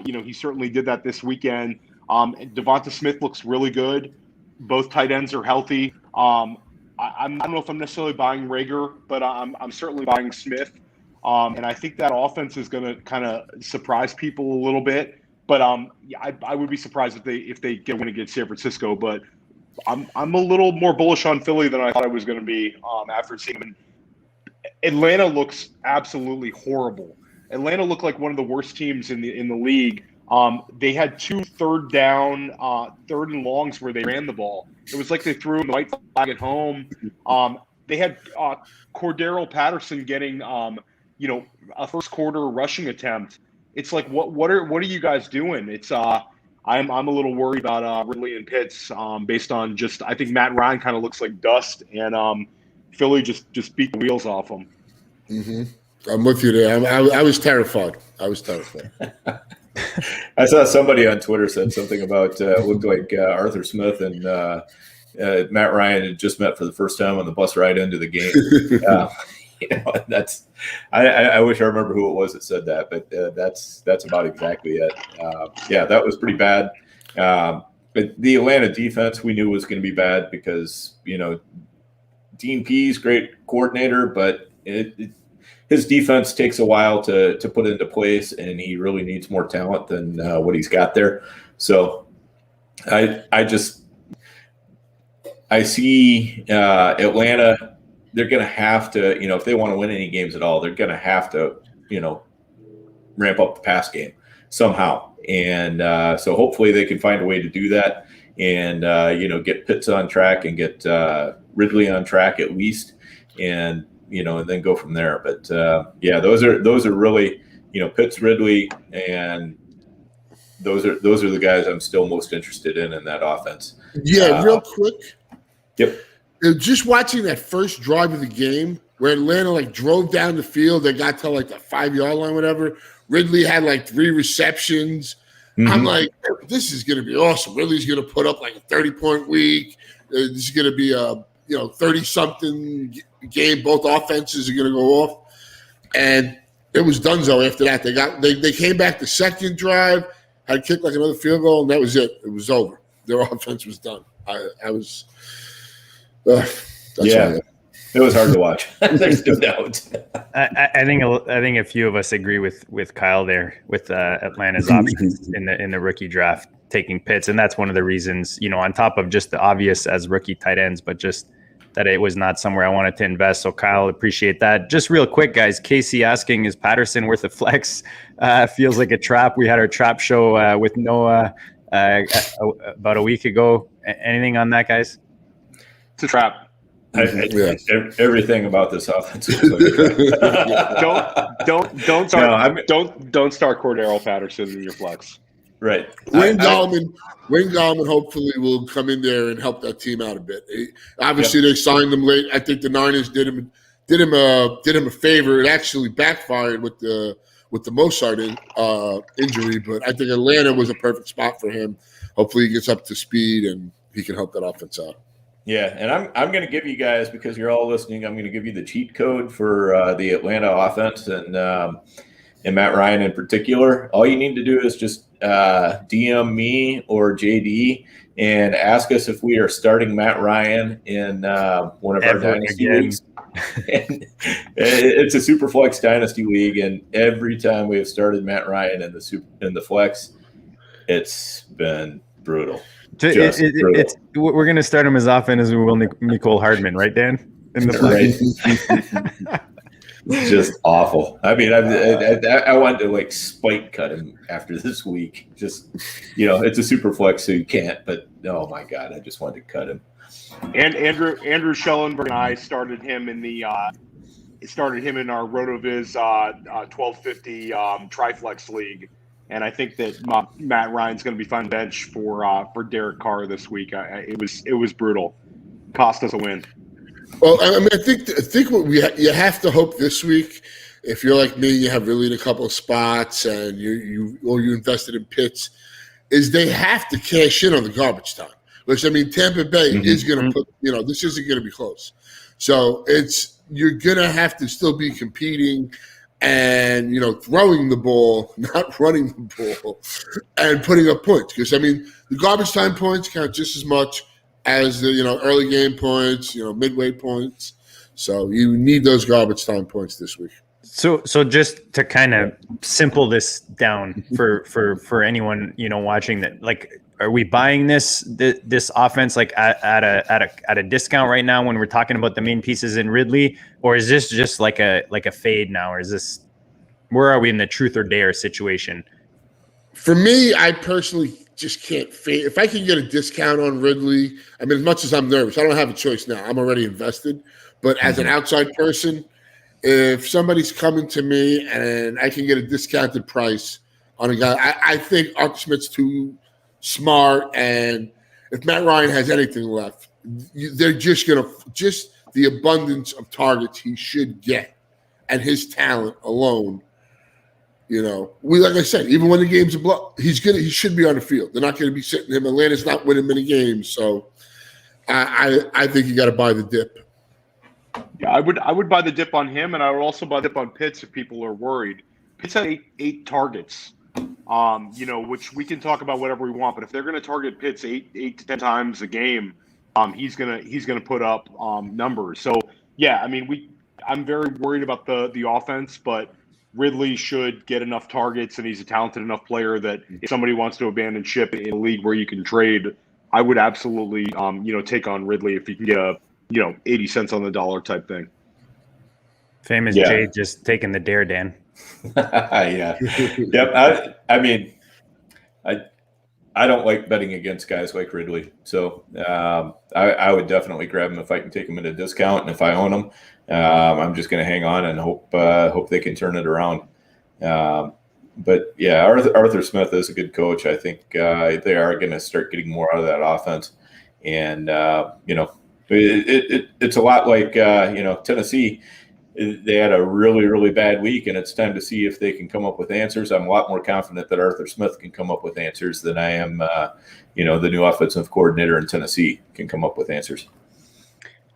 Speaker 4: he certainly did that this weekend. Devonta Smith looks really good. Both tight ends are healthy. I don't know if I'm necessarily buying Rager, but I'm certainly buying Smith. And I think that offense is going to kind of surprise people a little bit. But I would be surprised if they get a win against San Francisco. But I'm a little more bullish on Philly than I thought I was going to be after seeing them. Atlanta looks absolutely horrible. Atlanta looked like one of the worst teams in the league. They had 2 third and longs where they ran the ball. It was like they threw the white flag at home. They had Cordero Patterson getting a first quarter rushing attempt. It's like what are you guys doing? It's I'm a little worried about Ridley and Pitts based on just I think Matt Ryan kind of looks like dust, and Philly just beat the wheels off him.
Speaker 5: Mm-hmm. I'm with you there. I was terrified.
Speaker 3: I saw somebody on Twitter said something about looked like Arthur Smith and Matt Ryan had just met for the first time on the bus ride into the game. That's I wish I remember who it was that said that, but that's about exactly it. That was pretty bad. But the Atlanta defense we knew was going to be bad because Dean Pease, great coordinator, but his defense takes a while to put into place, and he really needs more talent than what he's got there. So I see Atlanta they're going to have to, if they want to win any games at all, they're going to have to, ramp up the pass game somehow. And so hopefully they can find a way to do that and, get Pitts on track and get Ridley on track at least. And, and then go from there. But those are really, Pitts, Ridley, and those are the guys I'm still most interested in that offense.
Speaker 5: Yeah, real quick.
Speaker 3: Yep.
Speaker 5: Just watching that first drive of the game where Atlanta drove down the field, they got to the 5-yard line, whatever. Ridley had 3 receptions. Mm-hmm. I'm like, this is going to be awesome. Ridley's going to put up a 30-point week. This is going to be a 30-something game. Both offenses are going to go off, and it was donezo after that. They came back the second drive, had kicked another field goal, and that was it. It was over. Their offense was done.
Speaker 3: It was hard to watch. There's no doubt.
Speaker 1: I think a few of us agree with Kyle there with Atlanta's options in the rookie draft taking Pitts, and that's one of the reasons. On top of just the obvious as rookie tight ends, but just that it was not somewhere I wanted to invest. So Kyle, appreciate that. Just real quick, guys. Casey asking, is Patterson worth a flex? Feels like a trap. We had our trap show with Noah about a week ago. Anything on that, guys?
Speaker 4: It's a trap.
Speaker 3: Everything about this offense.
Speaker 4: Don't start Cordero Patterson in your flex.
Speaker 3: Right.
Speaker 5: Wayne Gallman hopefully will come in there and help that team out a bit. Obviously, They signed him late. I think the Niners did him a favor. It actually backfired with the Mozart injury, but I think Atlanta was a perfect spot for him. Hopefully, he gets up to speed and he can help that offense out.
Speaker 3: Yeah, and I'm going to give you guys, because you're all listening, I'm going to give you the cheat code for the Atlanta offense and Matt Ryan in particular. All you need to do is just DM me or JD and ask us if we are starting Matt Ryan in one of our dynasty leagues. And it's a super flex dynasty league, and every time we have started Matt Ryan in the flex, it's been brutal.
Speaker 1: We're going to start him as often as we will Nicole Hardman, right, Dan? In the
Speaker 3: right. Just awful. I mean, I wanted to spite cut him after this week. Just, it's a super flex, so you can't. But oh my God, I just wanted to cut him.
Speaker 4: And Andrew Schellenberg and I started him in our RotoViz 1250 Triflex League. And I think that Matt Ryan's going to be fun bench for Derek Carr this week. It was brutal. Cost us a win.
Speaker 5: Well, I mean, I think what you have to hope this week, if you're like me, you have really in a couple of spots, and you invested in Pitts, is they have to cash in on the garbage time. Which, I mean, Tampa Bay is going to put. This isn't going to be close. So you're going to have to still be competing. And, throwing the ball, not running the ball, and putting up points. Because, I mean, the garbage time points count just as much as the, early game points, midway points. So you need those garbage time points this week.
Speaker 1: So just to kind of simple this down for anyone, watching that, are we buying this offense at a discount right now when we're talking about the main pieces in Ridley, or is this just like a fade now, or is this, where are we in the truth or dare situation?
Speaker 5: For me, I personally just can't fade. If I can get a discount on Ridley, I mean, as much as I'm nervous, I don't have a choice now. I'm already invested. But as an outside person, if somebody's coming to me and I can get a discounted price on a guy, I think Arthur Smith's too smart, and if Matt Ryan has anything left, they're just the abundance of targets he should get and his talent alone. Like I said, even when the game's a blow, he should be on the field. They're not going to be sitting him. Atlanta's not winning many games, so I think you got to buy the dip.
Speaker 4: Yeah, I would buy the dip on him, and I would also buy the dip on Pitts if people are worried. Pitts had eight targets. Which we can talk about whatever we want, but if they're going to target Pitts 8 to 10 times a game, he's gonna put up numbers. So yeah, I mean, I'm very worried about the offense, but Ridley should get enough targets, and he's a talented enough player that if somebody wants to abandon ship in a league where you can trade, I would absolutely take on Ridley if you can get 80 cents on the dollar type thing.
Speaker 1: Famous
Speaker 3: Yeah.
Speaker 1: Jay just taking the dare, Dan.
Speaker 3: Yeah. Yep. I mean, I don't like betting against guys like Ridley. So I would definitely grab him if I can take him at a discount. And if I own him, I'm just going to hang on and hope they can turn it around. But yeah, Arthur Smith is a good coach. I think they are going to start getting more out of that offense. And, it's a lot like, Tennessee. They had a really, really bad week, and it's time to see if they can come up with answers. I'm a lot more confident that Arthur Smith can come up with answers than I am, the new offensive coordinator in Tennessee can come up with answers.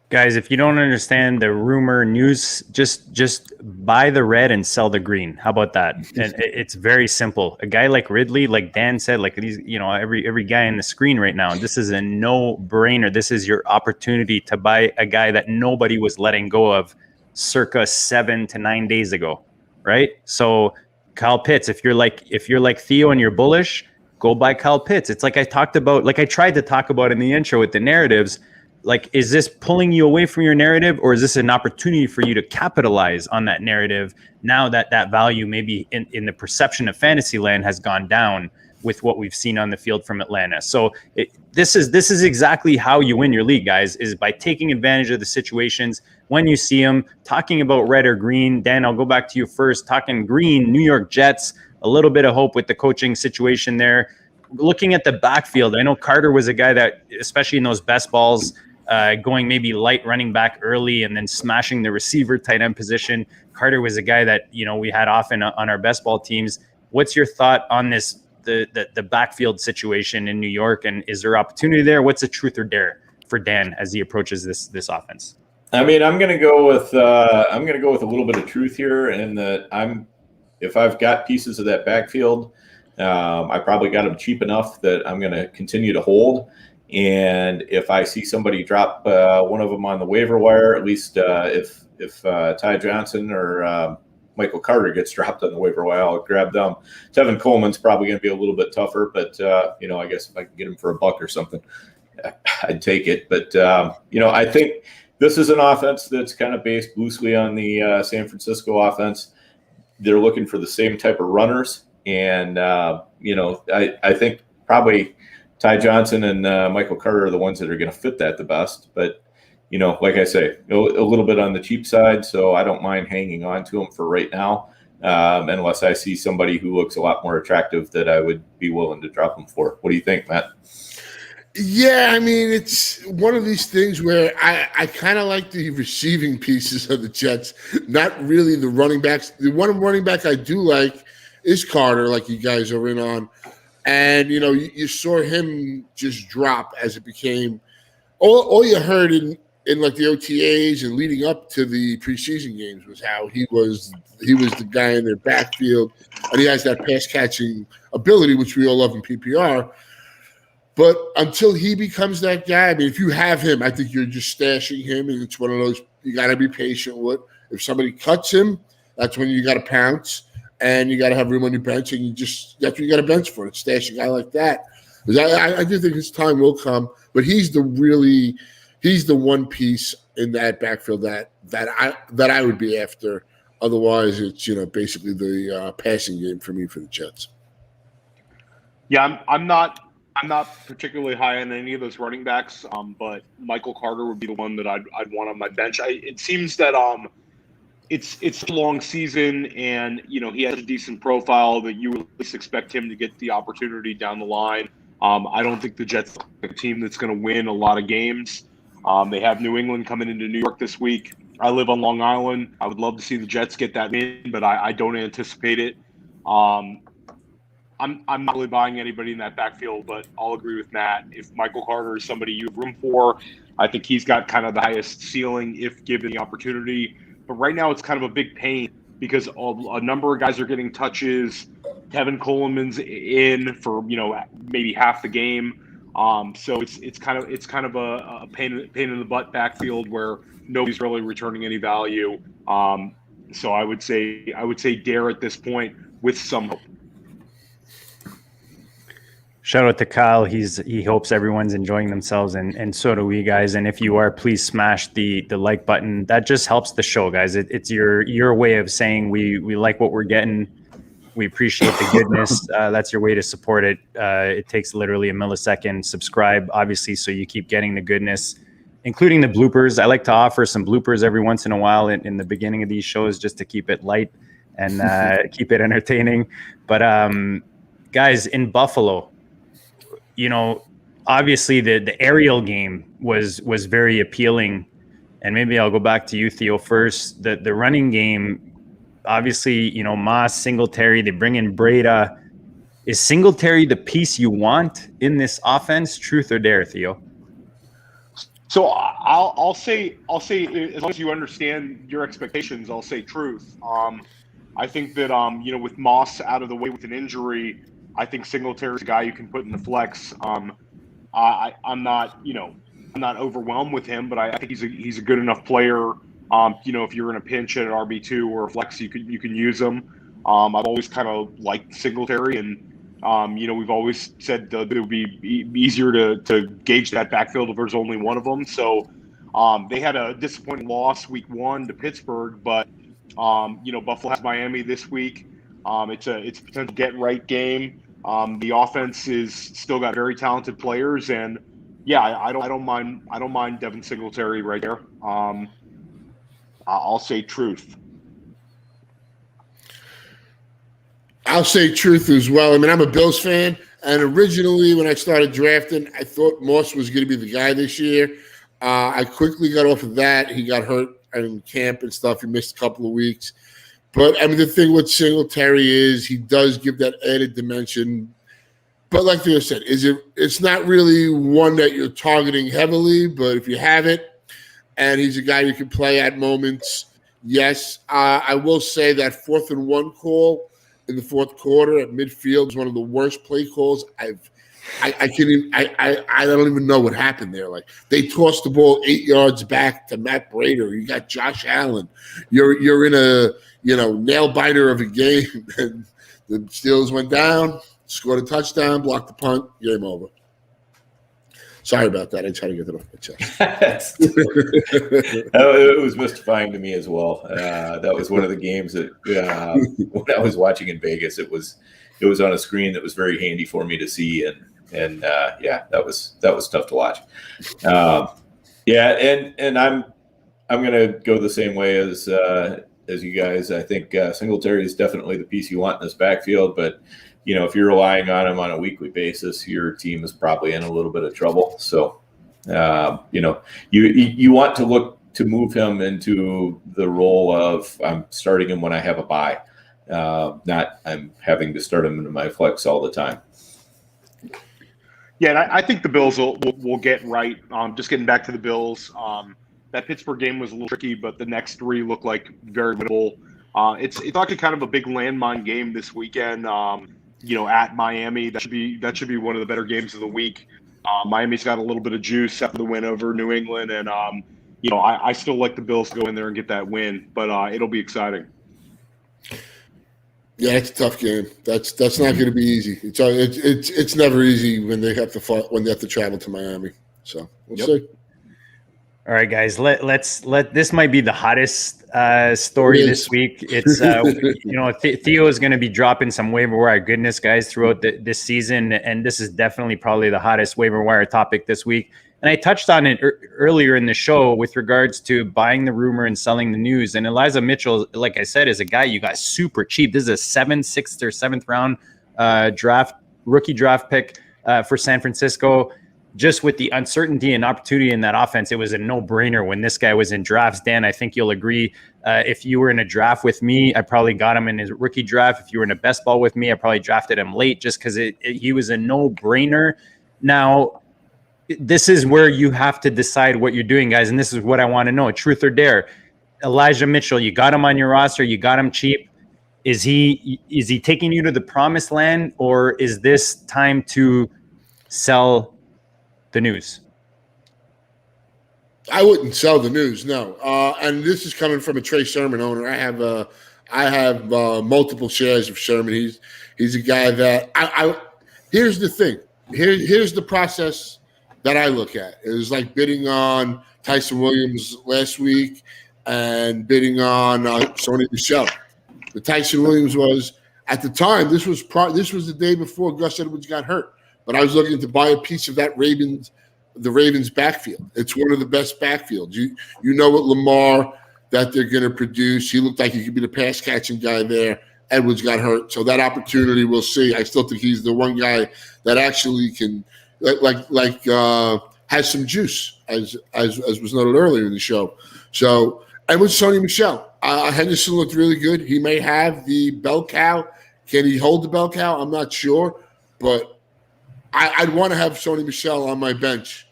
Speaker 1: Guys, if you don't understand the rumor news, just buy the red and sell the green. How about that? And it's very simple. A guy like Ridley, like Dan said, like these, every guy on the screen right now, this is a no-brainer. This is your opportunity to buy a guy that nobody was letting go of circa 7 to 9 days ago, right? So Kyle Pitts, if you're like Theo and you're bullish, go buy Kyle Pitts. It's like I tried to talk about in the intro with the narratives. Like, is this pulling you away from your narrative, or is this an opportunity for you to capitalize on that narrative now that that value maybe in the perception of fantasy land has gone down with what we've seen on the field from Atlanta? So this is exactly how you win your league, guys, is by taking advantage of the situations when you see them. Talking about red or green, Dan, I'll go back to you first. Talking green, New York Jets, a little bit of hope with the coaching situation there. Looking at the backfield, I know Carter was a guy that, especially in those best balls, going maybe light running back early and then smashing the receiver tight end position. Carter was a guy that, we had often on our best ball teams. What's your thought on this, the backfield situation in New York, and is there opportunity there? What's the truth or dare for Dan as he approaches this offense?
Speaker 3: I mean, I'm going to go with a little bit of truth here, in that if I've got pieces of that backfield, I probably got them cheap enough that I'm going to continue to hold. And if I see somebody drop one of them on the waiver wire, at least if Ty Johnson or Michael Carter gets dropped on the waiver wire, I'll grab them. Tevin Coleman's probably going to be a little bit tougher, but I guess if I can get him for $1 or something, I'd take it. But I think this is an offense that's kind of based loosely on the San Francisco offense. They're looking for the same type of runners, and I think probably Ty Johnson and Michael Carter are the ones that are going to fit that the best. But, like I say, a little bit on the cheap side, so I don't mind hanging on to them for right now, unless I see somebody who looks a lot more attractive that I would be willing to drop them for. What do you think, Matt?
Speaker 5: Yeah, I mean, it's one of these things where I kind of like the receiving pieces of the Jets, not really the running backs. The one running back I do like is Carter, like you guys are in on. And, you saw him just drop as it became all you heard in like the OTAs and leading up to the preseason games was how he was the guy in their backfield, and he has that pass catching ability, which we all love in PPR. But until he becomes that guy, I mean, if you have him, I think you're just stashing him, and it's one of those you got to be patient with. If somebody cuts him, that's when you got to pounce. And you got to have room on your bench, and that's what you got to bench for. Stash a guy like that. I do think his time will come, but he's the one piece in that backfield that I would be after. Otherwise, it's basically the passing game for me for the Jets.
Speaker 4: Yeah, I'm not particularly high on any of those running backs, but Michael Carter would be the one that I'd want on my bench. It seems that it's a long season, and he has a decent profile that you would at least expect him to get the opportunity down the line. I don't think the Jets are a team that's going to win a lot of games. They have New England coming into New York this week. I live on Long Island. I would love to see the Jets get that win, but I don't anticipate it. I'm not really buying anybody in that backfield, but I'll agree with Matt. If Michael Carter is somebody you have room for, I think he's got kind of the highest ceiling if given the opportunity. But right now it's kind of a big pain because a number of guys are getting touches. Tevin Coleman's in for maybe half the game. So it's kind of a pain in the butt backfield where nobody's really returning any value. So I would say dare at this point with some hope.
Speaker 1: Shout out to Kyle. He hopes everyone's enjoying themselves, and so do we, guys. And if you are, please smash the like button. That just helps the show, guys. It's your way of saying we like what we're getting. We appreciate the goodness. That's your way to support it. It takes literally a millisecond. Subscribe, obviously, so you keep getting the goodness, including the bloopers. I like to offer some bloopers every once in a while in the beginning of these shows just to keep it light and keep it entertaining. But guys, in Buffalo, obviously the aerial game was very appealing. And maybe I'll go back to you, Theo, first. The running game, obviously, Moss, Singletary, they bring in Breda. Is Singletary the piece you want in this offense? Truth or dare, Theo?
Speaker 4: So I'll say as long as you understand your expectations, I'll say truth. I think that with Moss out of the way with an injury, I think Singletary's a guy you can put in the flex. I'm not overwhelmed with him, but I think he's a good enough player. If you're in a pinch at an RB2 or a flex, you can use him. I've always kind of liked Singletary, and we've always said that it would be easier to gauge that backfield if there's only one of them. So they had a disappointing loss week 1 to Pittsburgh, but Buffalo has Miami this week. It's a potential get right game. The offense is still got very talented players, and I don't mind Devin Singletary right there. I'll say truth.
Speaker 5: I'll say truth as well. I mean, I'm a Bills fan, and originally when I started drafting, I thought Moss was going to be the guy this year. I quickly got off of that. He got hurt in camp and stuff. He missed a couple of weeks. But, I mean, the thing with Singletary is he does give that added dimension. But like Theo said, it's not really one that you're targeting heavily, but if you have it and he's a guy you can play at moments, yes. I will say that 4th and 1 call in the fourth quarter at midfield is one of the worst play calls I don't even know what happened there. Like, they tossed the ball 8 yards back to Matt Breda. You got Josh Allen. You're in a nail biter of a game, and the Steelers went down, scored a touchdown, blocked the punt, game over. Sorry about that. I tried to get that off my chest.
Speaker 3: It was mystifying to me as well. That was one of the games that when I was watching in Vegas, it was on a screen that was very handy for me to see, and that was tough to watch. And I'm gonna go the same way as you guys. I think Singletary is definitely the piece you want in this backfield, but if you're relying on him on a weekly basis, your team is probably in a little bit of trouble. So, you want to look to move him into the role of I'm starting him when I have a bye, not I'm having to start him into my flex all the time.
Speaker 4: Yeah, and I think the Bills will get right. Just getting back to the Bills, that Pittsburgh game was a little tricky, but the next 3 look like very winnable. It's actually kind of a big landmine game this weekend. At Miami, that should be one of the better games of the week. Miami's got a little bit of juice after the win over New England, and I still like the Bills to go in there and get that win, but it'll be exciting.
Speaker 5: Yeah, it's a tough game. That's not going to be easy. It's never easy when they have to travel to Miami. So we'll see.
Speaker 1: All right, guys. Let's this might be the hottest story this week. It's Theo is going to be dropping some waiver wire goodness, guys, throughout this season, and this is definitely probably the hottest waiver wire topic this week. And I touched on it earlier in the show with regards to buying the rumor and selling the news. And Elijah Mitchell, like I said, is a guy you got super cheap. This is a 6th or 7th round rookie draft pick for San Francisco. Just with the uncertainty and opportunity in that offense, it was a no-brainer when this guy was in drafts. Dan, I think you'll agree. If you were in a draft with me, I probably got him in his rookie draft. If you were in a best ball with me, I probably drafted him late just because he was a no-brainer. Now, this is where you have to decide what you're doing, guys, and this is what I want to know, truth or dare. Elijah Mitchell, you got him on your roster, you got him cheap. Is he taking you to the promised land, or is this time to sell the news?
Speaker 5: I wouldn't sell the news, no. And this is coming from a Trey Sermon owner. I have multiple shares of Sermon. He's a guy that I here's the thing. here's the process that I look at. It was like bidding on Tyson Williams last week and bidding on Sony Michel. The Tyson Williams was at the time. This was the day before Gus Edwards got hurt, but I was looking to buy a piece of that the Ravens backfield. It's one of the best backfields. You know what Lamar that they're going to produce. He looked like he could be the pass catching guy there. Edwards got hurt, so that opportunity we'll see. I still think he's the one guy that actually can has some juice, as was noted earlier in the show. So, and with Sony Michel, Henderson looked really good. He may have the bell cow. Can he hold the bell cow? I'm not sure, but I'd want to have Sony Michel on my bench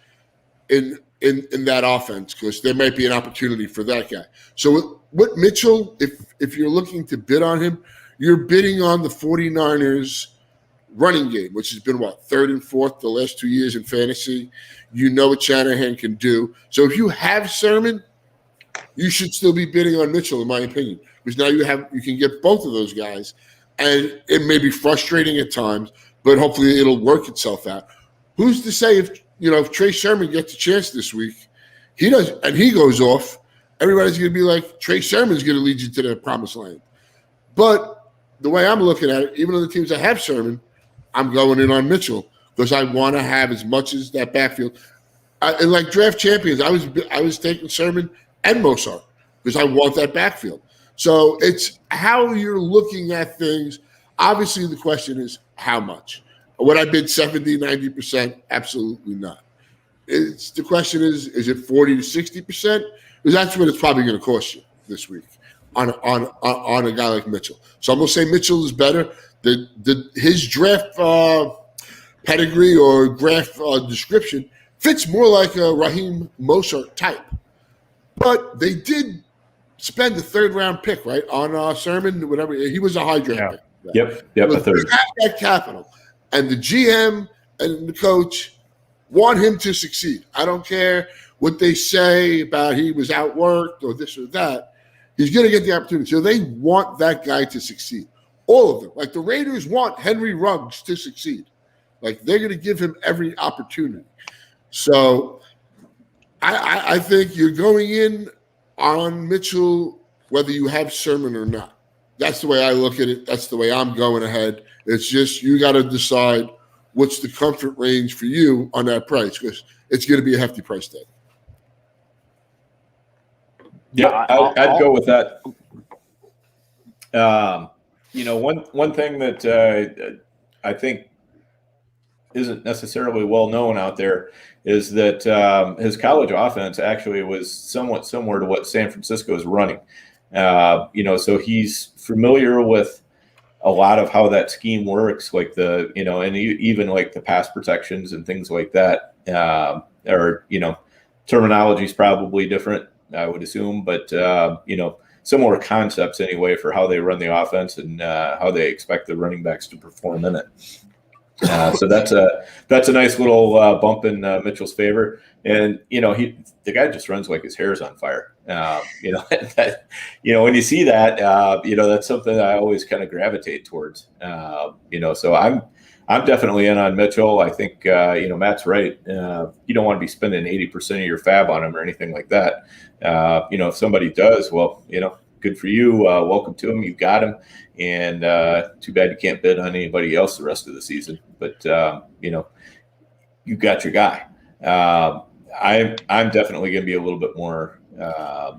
Speaker 5: in that offense because there might be an opportunity for that guy. So with Mitchell, if you're looking to bid on him, you're bidding on the 49ers running game, which has been third and fourth the last 2 years in fantasy. You know what Shanahan can do. So if you have Sermon, you should still be bidding on Mitchell, in my opinion, because now you can get both of those guys, and it may be frustrating at times, but hopefully it'll work itself out. Who's to say if Trey Sermon gets a chance this week, he does, and he goes off, everybody's going to be like, Trey Sermon's going to lead you to the promised land. But the way I'm looking at it, even on the teams that have Sermon, I'm going in on Mitchell because I want to have as much as that backfield. And like draft champions, I was taking Sermon and Mozart because I want that backfield. So it's how you're looking at things. Obviously, the question is how much. Would I bid 70, 90%? Absolutely not. The question is it 40 to 60%? Because that's what it's probably going to cost you this week on a guy like Mitchell. So I'm going to say Mitchell is better. His draft pedigree or draft description fits more like a Raheem Mostert type. But they did spend the third-round pick, right, on Sermon, whatever. He was a high draft pick.
Speaker 3: Yep, a third.
Speaker 5: That capital. And the GM and the coach want him to succeed. I don't care what they say about he was outworked or this or that. He's going to get the opportunity. So they want that guy to succeed. All of them. Like the Raiders want Henry Ruggs to succeed. Like they're going to give him every opportunity. So I think you're going in on Mitchell whether you have Sermon or not. That's the way I look at it. That's the way I'm going ahead. It's just you got to decide what's the comfort range for you on that price because it's going to be a hefty price tag.
Speaker 3: Yeah, I'd go with that. One thing that I think isn't necessarily well known out there is that his college offense actually was somewhat similar to what San Francisco is running. So he's familiar with a lot of how that scheme works, like even like the pass protections and things like that. Terminology is probably different, I would assume, but similar concepts anyway for how they run the offense and how they expect the running backs to perform in it. So that's a nice little bump in Mitchell's favor. And, the guy just runs like his hair's on fire. When you see that, that's something that I always kind of gravitate towards. So I'm definitely in on Mitchell. I think, Matt's right. You don't want to be spending 80% of your fab on him or anything like that. If somebody does, well, good for you. Welcome to him. You got him. And too bad you can't bid on anybody else the rest of the season. But, you got your guy. I'm definitely going to be a little bit more, I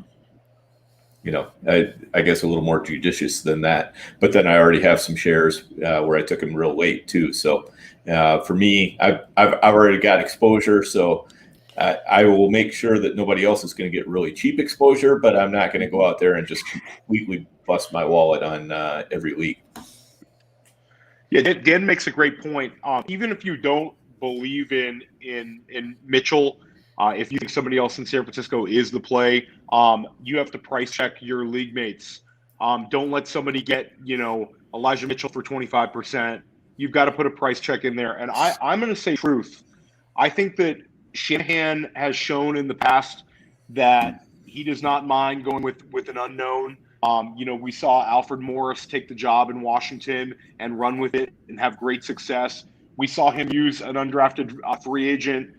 Speaker 3: guess a little more judicious than that. But then I already have some shares where I took him real late too. So for me, I've already got exposure. So I will make sure that nobody else is going to get really cheap exposure, but I'm not going to go out there and just completely bust my wallet on every league.
Speaker 4: Yeah, Dan makes a great point. Even if you don't believe in Mitchell, if you think somebody else in San Francisco is the play, you have to price check your league mates. Don't let somebody get, Elijah Mitchell for 25%. You've got to put a price check in there. And I'm going to say truth. I think that Shanahan has shown in the past that he does not mind going with an unknown. We saw Alfred Morris take the job in Washington and run with it and have great success. We saw him use an undrafted free agent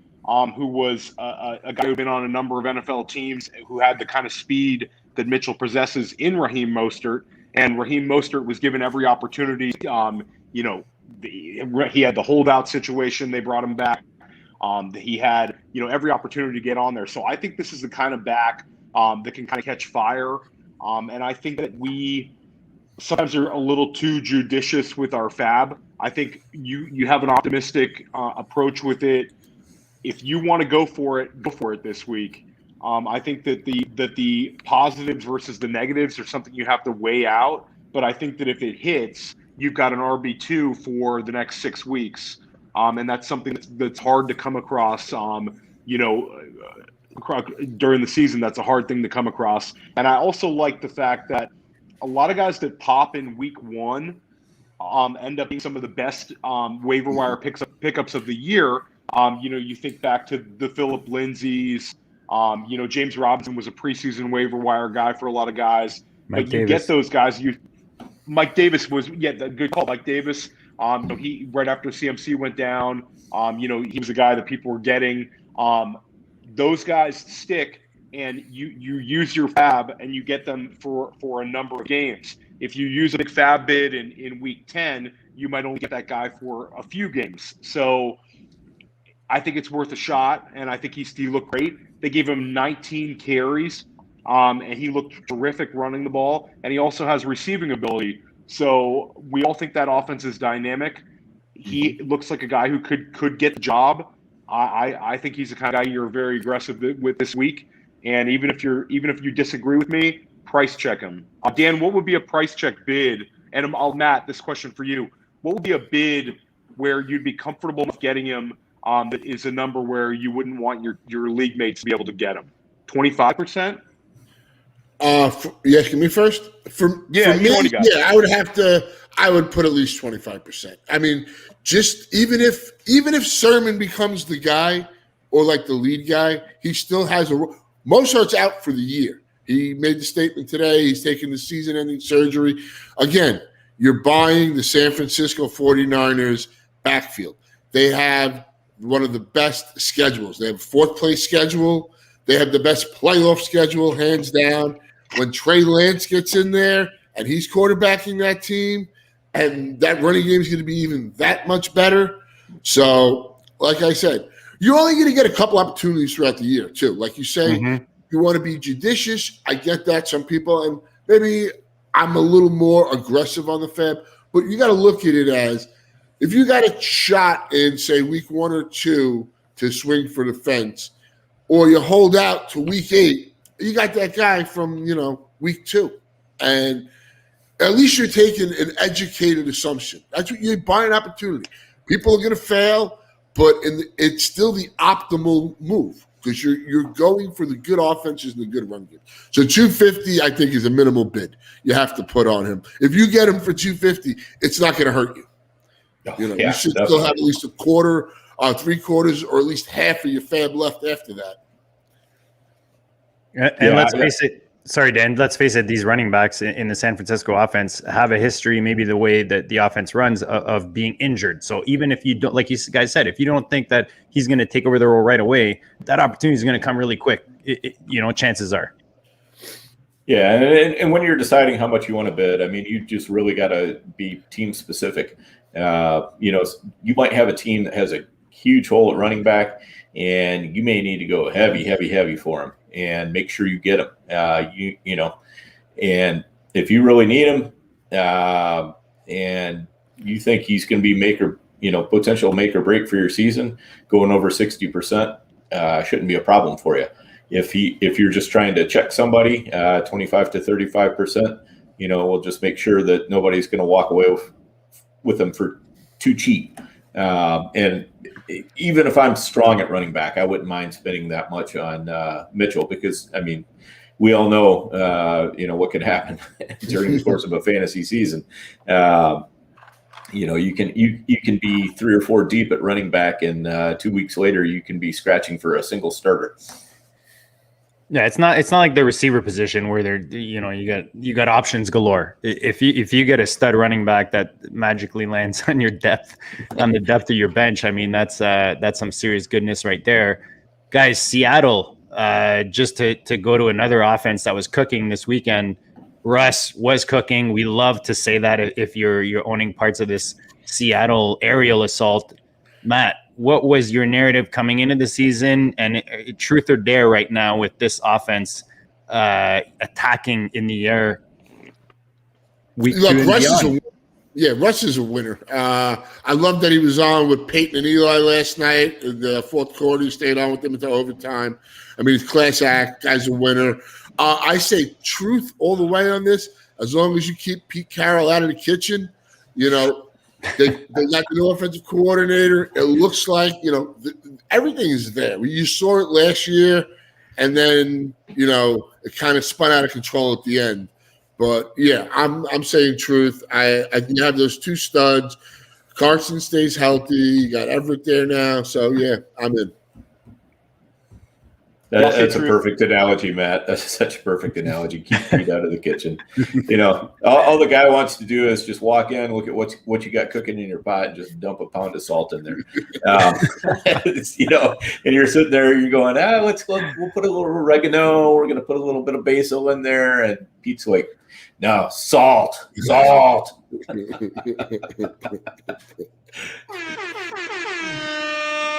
Speaker 4: who was a guy who'd been on a number of NFL teams, who had the kind of speed that Mitchell possesses in Raheem Mostert. And Raheem Mostert was given every opportunity. He had the holdout situation. They brought him back. He had, every opportunity to get on there. So I think this is the kind of back that can kind of catch fire. And I think that we sometimes are a little too judicious with our fab. I think you have an optimistic approach with it. If you want to go for it this week. I think that the positives versus the negatives are something you have to weigh out. But I think that if it hits, you've got an RB2 for the next 6 weeks. And that's something that's hard to come across, during the season. That's a hard thing to come across. And I also like the fact that a lot of guys that pop in week 1 end up being some of the best waiver wire pickups of the year. You think back to the Phillip Lindsays. James Robinson was a preseason waiver wire guy for a lot of guys.
Speaker 1: Mike
Speaker 4: but you
Speaker 1: Davis.
Speaker 4: get those guys. Mike Davis was, good call. Mike Davis, he right after CMC went down, he was a guy that people were getting. Those guys stick, and you use your fab and you get them for a number of games. If you use a big fab bid in week 10, you might only get that guy for a few games. So I think it's worth a shot, and I think he looked great. They gave him 19 carries, and he looked terrific running the ball, and he also has receiving ability. So we all think that offense is dynamic. He looks like a guy who could get the job. I think he's the kind of guy you're very aggressive with this week. And even if you disagree with me, price check him. Dan, what would be a price check bid? And Matt, this question for you. What would be a bid where you'd be comfortable with getting him that is a number where you wouldn't want your league mates to be able to get him? 25%?
Speaker 5: You asking me first? For me, I would put at least 25%. I mean, just even if Sermon becomes the guy or like the lead guy, he still has Mozart's out for the year. He made the statement today. He's taking the season-ending surgery. Again, you're buying the San Francisco 49ers backfield. They have one of the best schedules. They have a fourth-place schedule. They have the best playoff schedule, hands down. When Trey Lance gets in there and he's quarterbacking that team, and that running game is going to be even that much better. So, like I said, you're only going to get a couple opportunities throughout the year, too. Like you say, you want to be judicious. I get that. Some people, and maybe I'm a little more aggressive on the fab, but you got to look at it as if you got a shot in, say, week 1 or 2 to swing for the fence, or you hold out to week 8, you got that guy from, week 2. And at least you're taking an educated assumption. That's what you're buying opportunity. People are going to fail, but it's still the optimal move because you're going for the good offenses and the good run game. So 250, I think, is a minimal bid you have to put on him. If you get him for 250, it's not going to hurt you. You should still have at least a quarter, 3/4, or at least half of your fab left after that.
Speaker 1: And let's face it. Sorry, Dan. Let's face it. These running backs in the San Francisco offense have a history, maybe the way that the offense runs, of being injured. So even if you don't, like you guys said, if you don't think that he's going to take over the role right away, that opportunity is going to come really quick. Chances are.
Speaker 3: Yeah, and when you're deciding how much you want to bid, I mean, you just really got to be team specific. You might have a team that has a huge hole at running back, and you may need to go heavy for him and make sure you get him. And if you really need him, and you think he's going to be potential make or break for your season, going over 60% shouldn't be a problem for you. If you're just trying to check somebody, 25 to 35%, we'll just make sure that nobody's going to walk away with them for too cheap. And even if I'm strong at running back, I wouldn't mind spending that much on Mitchell because, I mean, we all know, what could happen during the course of a fantasy season. You can be 3 or 4 deep at running back, and 2 weeks later you can be scratching for a single starter.
Speaker 1: Yeah, it's not like the receiver position where they're, you got options galore. If you get a stud running back that magically lands on the depth of your bench, I mean that's some serious goodness right there. Guys, Seattle, just to go to another offense that was cooking this weekend. Russ was cooking. We love to say that if you're owning parts of this Seattle aerial assault. Matt, what was your narrative coming into the season, and truth or dare right now with this offense attacking in the air?
Speaker 5: Look, Russ is a winner. I love that he was on with Peyton and Eli last night. In the fourth quarter, he stayed on with them until overtime. I mean, he's class act. Guy's a winner. I say truth all the way on this. As long as you keep Pete Carroll out of the kitchen, they got the new offensive coordinator. It looks like, everything is there. You saw it last year, and then, it kind of spun out of control at the end. But, yeah, I'm saying truth. I you have those two studs. Carson stays healthy. You got Everett there now. So, yeah, I'm in.
Speaker 3: That's a perfect analogy, Matt. That's such a perfect analogy. Keep Pete out of the kitchen. All the guy wants to do is just walk in, look at what you got cooking in your pot, and just dump a pound of salt in there. And you're sitting there, you're going, we'll put a little oregano. We're going to put a little bit of basil in there. And Pete's like, no, salt.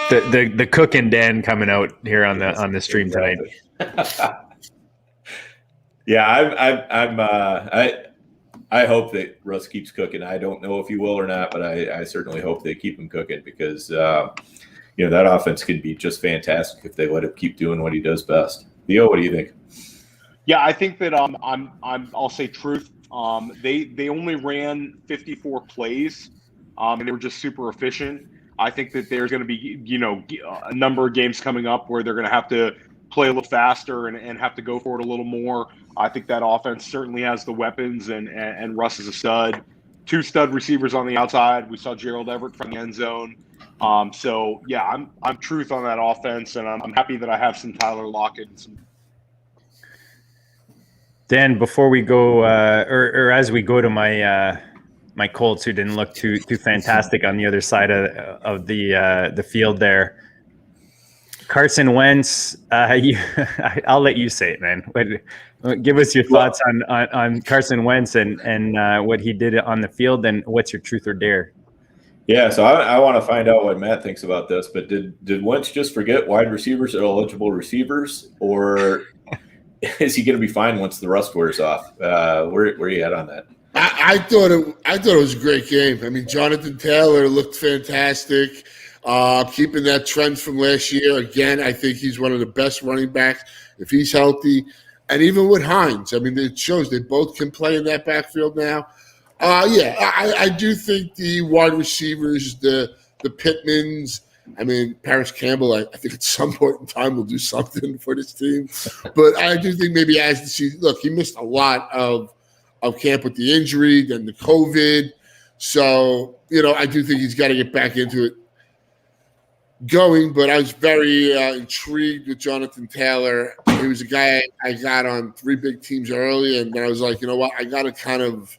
Speaker 1: The cook and Dan coming out here on the stream tonight.
Speaker 3: Yeah, I hope that Russ keeps cooking. I don't know if he will or not, but I certainly hope they keep him cooking because that offense could be just fantastic if they let him keep doing what he does best. Theo, what do you think?
Speaker 4: Yeah, I think that I'll say truth. They only ran 54 plays, and they were just super efficient. I think that there's going to be, a number of games coming up where they're going to have to play a little faster and have to go for it a little more. I think that offense certainly has the weapons, and Russ is a stud. Two stud receivers on the outside. We saw Gerald Everett from the end zone. So, yeah, I'm truth on that offense, and I'm happy that I have some Tyler Lockett and some.
Speaker 1: Dan, before we go, or as we go to my Colts, who didn't look too fantastic on the other side of the field there. Carson Wentz, I'll let you say it, man. Give us your thoughts on Carson Wentz and what he did on the field, and what's your truth or dare?
Speaker 3: Yeah, so I want to find out what Matt thinks about this, but did Wentz just forget wide receivers are eligible receivers, or is he going to be fine once the rust wears off? Where are you at on that?
Speaker 5: I thought it was a great game. I mean, Jonathan Taylor looked fantastic, keeping that trend from last year. Again, I think he's one of the best running backs if he's healthy. And even with Hines, I mean, it shows they both can play in that backfield now. I do think the wide receivers, the Pittmans, I mean, Paris Campbell, I think at some point in time will do something for this team. But I do think maybe as the season, look, he missed a lot of camp with the injury, then the COVID. So, I do think he's got to get back into it going. But I was very intrigued with Jonathan Taylor. He was a guy I got on three big teams early, and then I was like, you know what, I got to kind of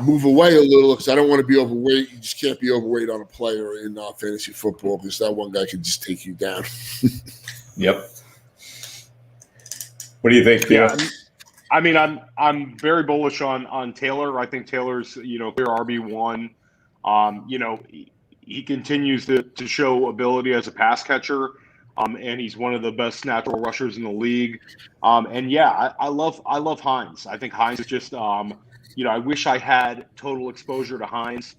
Speaker 5: move away a little because I don't want to be overweight. You just can't be overweight on a player in fantasy football because that one guy can just take you down.
Speaker 3: Yep. What do you think, Theo?
Speaker 4: Yeah. I mean, I'm very bullish on Taylor. I think Taylor's, clear RB1. He continues to show ability as a pass catcher, and he's one of the best natural rushers in the league. I love Hines. I think Hines is just, I wish I had total exposure to Hines.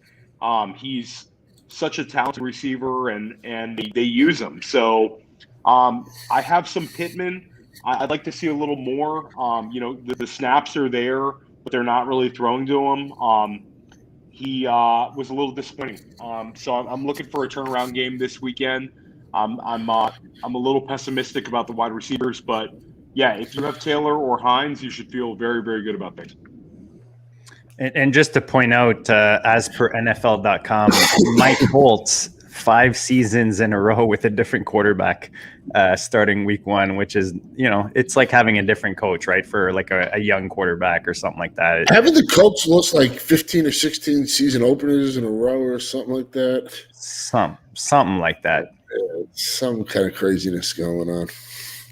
Speaker 4: He's such a talented receiver, and they use him. So I have some Pittman. I'd like to see a little more. The snaps are there, but they're not really throwing to him. He was a little disappointing. So I'm looking for a turnaround game this weekend. I'm a little pessimistic about the wide receivers, but yeah, if you have Taylor or Hines, you should feel very, very good about things.
Speaker 1: And just to point out, as per NFL.com, my Colts 5 seasons in a row with a different quarterback starting week 1, which is, it's like having a different coach, right? For like a young quarterback or something like that.
Speaker 5: Haven't the Colts lost like 15 or 16 season openers in a row or something like that?
Speaker 1: Something like that.
Speaker 5: Some kind of craziness going on.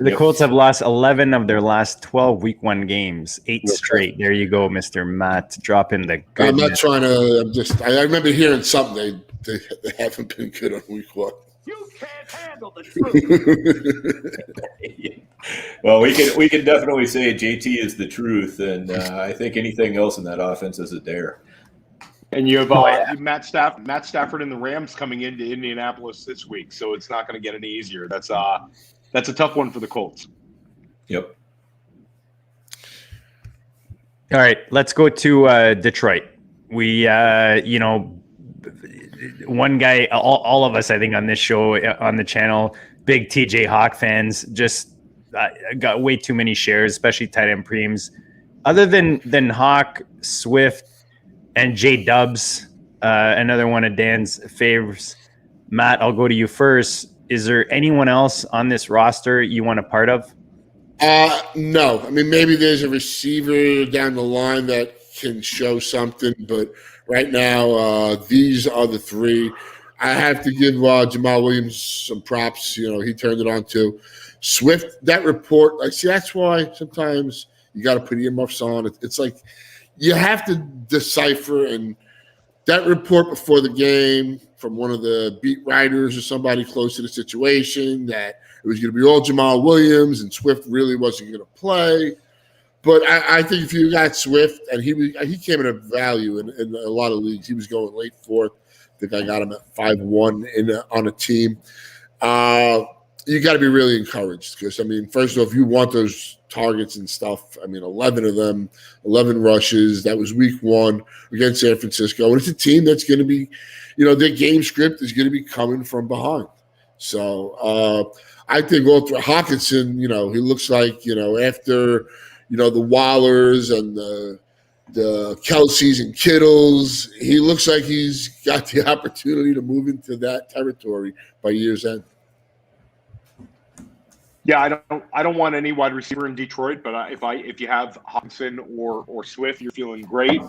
Speaker 1: The Colts have lost 11 of their last 12 week 1 games, 8 straight. There you go, Mr. Matt, dropping the goodness.
Speaker 5: I'm not trying to. I remember hearing something. They haven't been good on week 1.
Speaker 6: You can't handle the truth.
Speaker 3: Well, we can definitely say JT is the truth, and I think anything else in that offense is a dare.
Speaker 4: And you have Matt Stafford and the Rams coming into Indianapolis this week, so it's not going to get any easier. That's a tough one for the Colts.
Speaker 3: Yep.
Speaker 1: All right, let's go to Detroit. We, one guy, all of us, I think, on this show, on the channel, big TJ Hawk fans, just got way too many shares, especially tight end preems. Other than Hawk, Swift, and J Dubs, another one of Dan's favorites. Matt, I'll go to you first. Is there anyone else on this roster you want a part of?
Speaker 5: No. I mean, maybe there's a receiver down the line that can show something, but right now, these are the 3. I have to give Jamal Williams some props. He turned it on too. Swift, that report, that's why sometimes you got to put earmuffs on. It's like you have to decipher, and that report before the game from one of the beat writers or somebody close to the situation that it was going to be all Jamal Williams and Swift really wasn't going to play. But I think if you got Swift, and he came in a value in a lot of leagues. He was going late 4th. I think I got him at 5-1 on a team. You got to be really encouraged because, first of all, if you want those targets and stuff, 11 of them, 11 rushes. That was week 1 against San Francisco. And it's a team that's going to be, their game script is going to be coming from behind. So I think Walter Hawkinson, he looks like, after, the Wallers and the Kelseys and Kittles, he looks like he's got the opportunity to move into that territory by year's end.
Speaker 4: Yeah, I don't want any wide receiver in Detroit, but if you have Hawkinson or Swift, you're feeling great.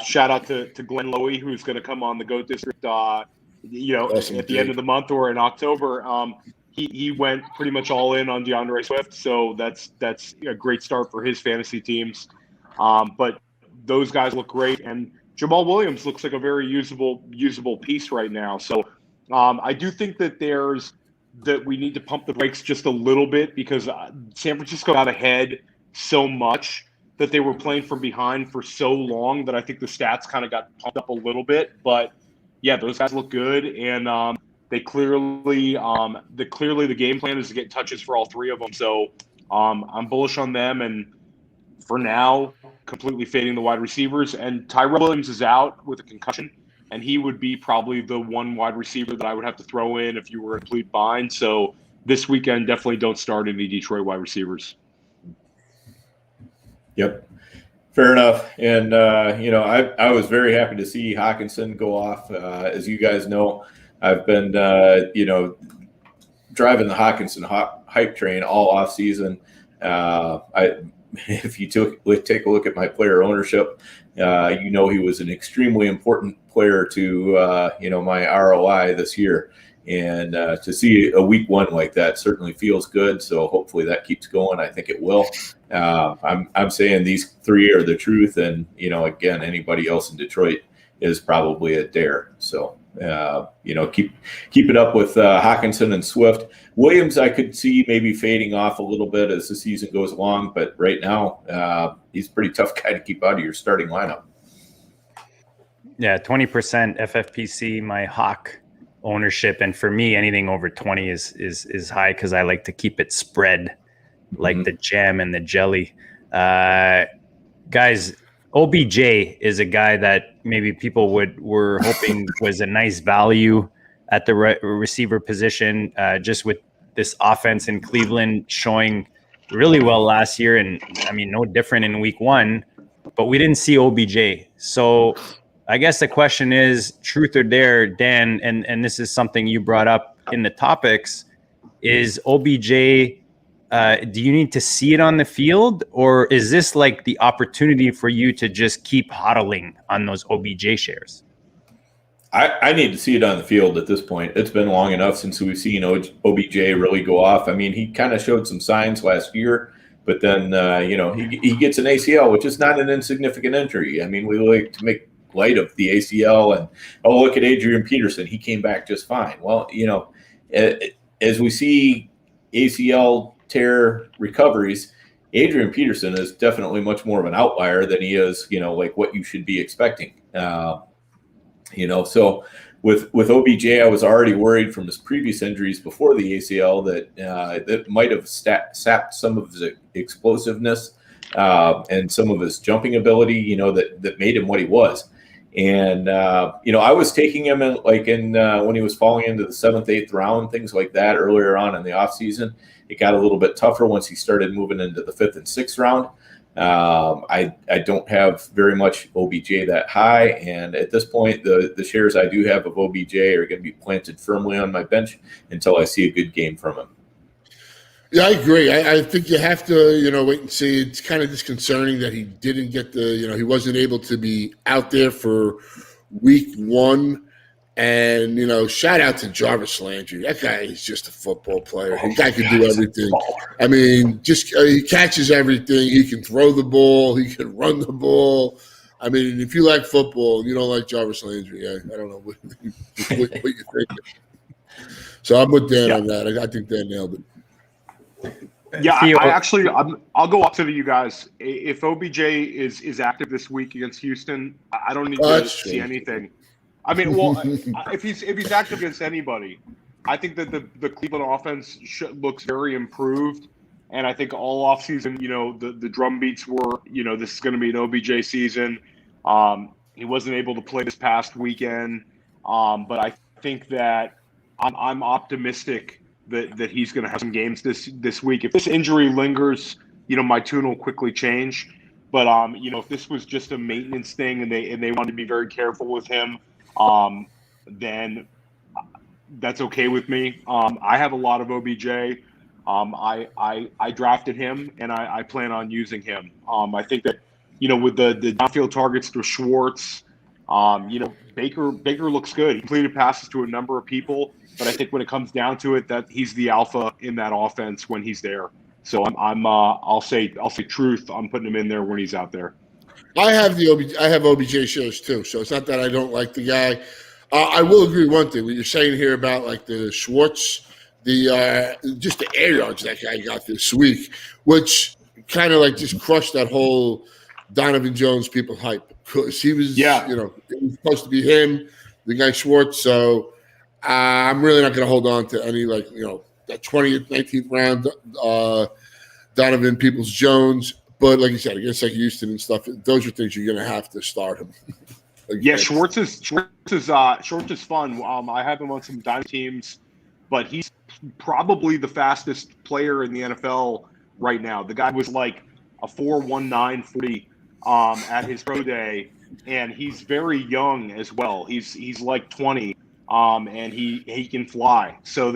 Speaker 4: Shout out to Glenn Lowy, who's going to come on the GOAT District,
Speaker 5: Awesome,
Speaker 4: at the end of the month or in October. He went pretty much all in on DeAndre Swift, so that's a great start for his fantasy teams. But those guys look great, and Jamal Williams looks like a very usable piece right now. So I do think that that we need to pump the brakes just a little bit because San Francisco got ahead so much that they were playing from behind for so long that I think the stats kind of got pumped up a little bit. But yeah, those guys look good, and they clearly the game plan is to get touches for all 3 of them. So I'm bullish on them, and for now, completely fading the wide receivers. And Tyrell Williams is out with a concussion, and he would be probably the one wide receiver that I would have to throw in if you were in complete bind. So this weekend, definitely don't start any Detroit wide receivers. Yep.
Speaker 3: Fair enough. And, I was very happy to see Hawkinson go off. As you guys know, I've been, driving the Hawkinson hype train all off season. If you take a look at my player ownership, he was an extremely important player to, my ROI this year. And to see a week 1 like that certainly feels good. So hopefully that keeps going. I think it will. I'm saying these 3 are the truth. And, again, anybody else in Detroit is probably a dare. So, keep it up with Hawkinson and Swift. Williams, I could see maybe fading off a little bit as the season goes along. But right now, he's a pretty tough guy to keep out of your starting lineup.
Speaker 1: Yeah, 20% FFPC, my Hawk ownership, and for me, anything over 20 is high because I like to keep it spread like the jam and the jelly. Guys, OBJ is a guy that maybe people were hoping was a nice value at the receiver position, just with this offense in Cleveland showing really well last year, and no different in week 1, but we didn't see OBJ. So I guess the question is, truth or dare, Dan, and this is something you brought up in the topics, is OBJ, do you need to see it on the field, or is this like the opportunity for you to just keep hodling on those OBJ shares?
Speaker 3: I need to see it on the field at this point. It's been long enough since we've seen OBJ really go off. I mean, he kind of showed some signs last year, but then, he gets an ACL, which is not an insignificant injury. I mean, we like to make light of the ACL and, look at Adrian Peterson. He came back just fine. Well, as we see ACL tear recoveries, Adrian Peterson is definitely much more of an outlier than he is, like what you should be expecting. So with OBJ, I was already worried from his previous injuries before the ACL that might have sapped some of his explosiveness and some of his jumping ability, that made him what he was. And, I was taking him in when he was falling into the 7th, 8th round, things like that earlier on in the offseason. It got a little bit tougher once he started moving into the 5th and 6th round. I don't have very much OBJ that high, and at this point, the shares I do have of OBJ are going to be planted firmly on my bench until I see a good game from him.
Speaker 5: Yeah, I agree. I think you have to, wait and see. It's kind of disconcerting that he didn't get he wasn't able to be out there for week 1. And, shout out to Jarvis Landry. That guy is just a football player. The guy can do everything. I mean, he catches everything. He can throw the ball. He can run the ball. I mean, if you like football, you don't like Jarvis Landry. I don't know what you think. So I'm with Dan on that. I think Dan nailed it.
Speaker 4: Yeah, I'll go up to you guys. If OBJ is active this week against Houston, I don't need to see anything. I mean, well, if he's active against anybody, I think that the Cleveland offense looks very improved, and I think all offseason, the drum beats were, this is going to be an OBJ season. He wasn't able to play this past weekend, but I think that I'm optimistic that he's going to have some games this week. If this injury lingers, my tune will quickly change. But if this was just a maintenance thing and they wanted to be very careful with him, then that's okay with me. I have a lot of OBJ. I drafted him and I plan on using him. I think that, with the downfield targets to Schwartz, Baker looks good. He completed passes to a number of people, but I think when it comes down to it, that he's the alpha in that offense when he's there. So I'll say truth. I'm putting him in there when he's out there.
Speaker 5: I have OBJ shares too, so it's not that I don't like the guy. I will agree with one thing. What you're saying here about like the Schwartz, just the air yards that guy got this week, which kind of like just crushed that whole Donovan Jones people hype, because he was, it was supposed to be him, the guy Schwartz. So I'm really not going to hold on to any that 20th, 19th round Donovan Peoples-Jones. But like you said, against like Houston and stuff, those are things you're going to have to start him.
Speaker 4: Schwartz is fun. I have him on some dynasty teams, but he's probably the fastest player in the NFL right now. The guy was like a 4.19 40 at his pro day, and he's very young as well. He's like 20, and he can fly. So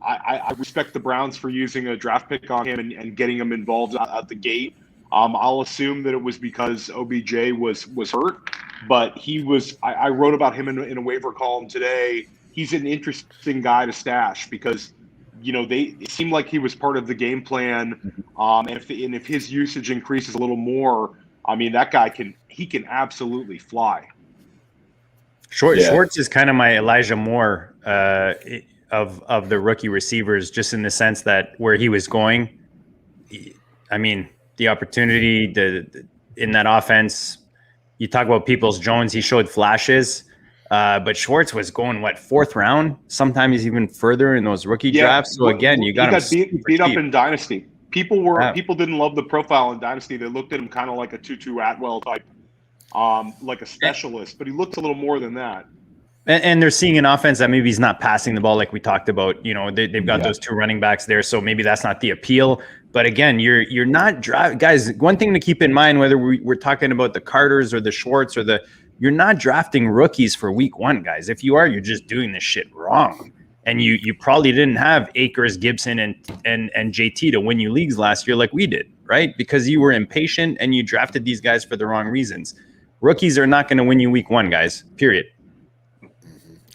Speaker 4: I respect the Browns for using a draft pick on him and getting him involved at the gate. I'll assume that it was because OBJ was hurt, but he was. I wrote about him in a waiver column today. He's an interesting guy to stash because, it seemed like he was part of the game plan. And if his usage increases a little more, I mean, that guy can absolutely fly.
Speaker 1: Schwartz is kind of my Elijah Moore of the rookie receivers, just in the sense that where he was going, I mean, the opportunity in that offense, you talk about Peoples-Jones, he showed flashes, but Schwartz was going, 4th round? Sometimes even further in those rookie drafts. So again, you got
Speaker 4: him beat up in Dynasty. People didn't love the profile in Dynasty. They looked at him kind of like a Tutu Atwell type, like a specialist, but he looks a little more than that.
Speaker 1: And they're seeing an offense that maybe he's not passing the ball like we talked about. They've got those 2 running backs there, so maybe that's not the appeal. But again, you're not driving. Guys, one thing to keep in mind, whether we're talking about the Carters or the Schwartz or the you're not drafting rookies for week one, guys. If you are, you're just doing this shit wrong. And you probably didn't have Akers, Gibson, and JT to win you leagues last year like we did, right? Because you were impatient and you drafted these guys for the wrong reasons. Rookies are not going to win you week one, guys, period.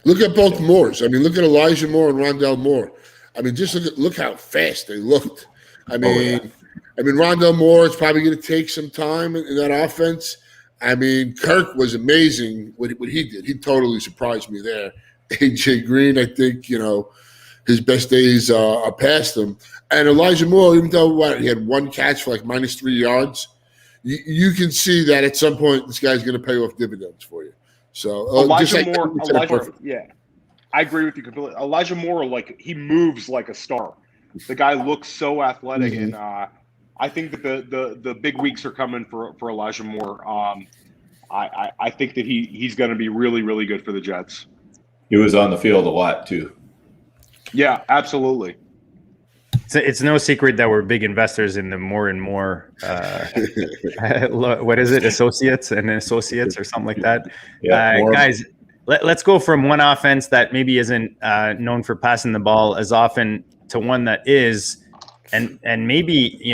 Speaker 5: Look at both Moores. I mean, look at Elijah Moore and Rondell Moore. I mean, just look how fast they looked. I mean, Rondell Moore is probably going to take some time in that offense. I mean, Kirk was amazing what he did. He totally surprised me there. AJ Green, I think, his best days are past him. And Elijah Moore, even though he had one catch for like -3 yards, you can see that at some point this guy's going to pay off dividends for you. So
Speaker 4: Elijah Moore, yeah, I agree with you completely. Elijah Moore, like, he moves like a star. The guy looks so athletic, and I think that the big weeks are coming for Elijah Moore. I think that he's going to be really, really good for the Jets.
Speaker 3: He was on the field a lot too.
Speaker 4: Yeah, absolutely.
Speaker 1: It's no secret that we're big investors in the more and more, what is it, associates or something like that.
Speaker 3: Yeah,
Speaker 1: guys, let's go from one offense that maybe isn't known for passing the ball as often to one that is, and maybe,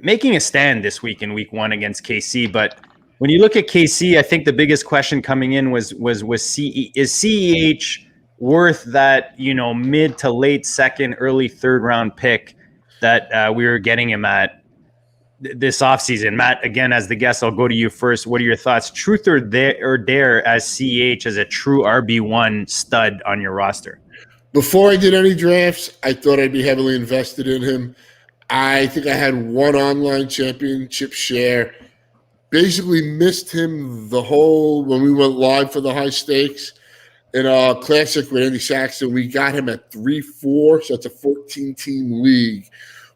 Speaker 1: making a stand this week in week one against KC. But when you look at KC, I think the biggest question coming in was CEH worth that, mid to late second, early third round pick that we were getting him at this offseason? Matt, again, as the guest, I'll go to you first. What are your thoughts? Truth or dare as CEH as a true RB1 stud on your roster?
Speaker 5: Before I did any drafts, I thought I'd be heavily invested in him. I think I had one online championship share. Basically missed him when we went live for the high stakes. In a classic with Andy Saxton, we got him at 3-4, so it's a 14-team league.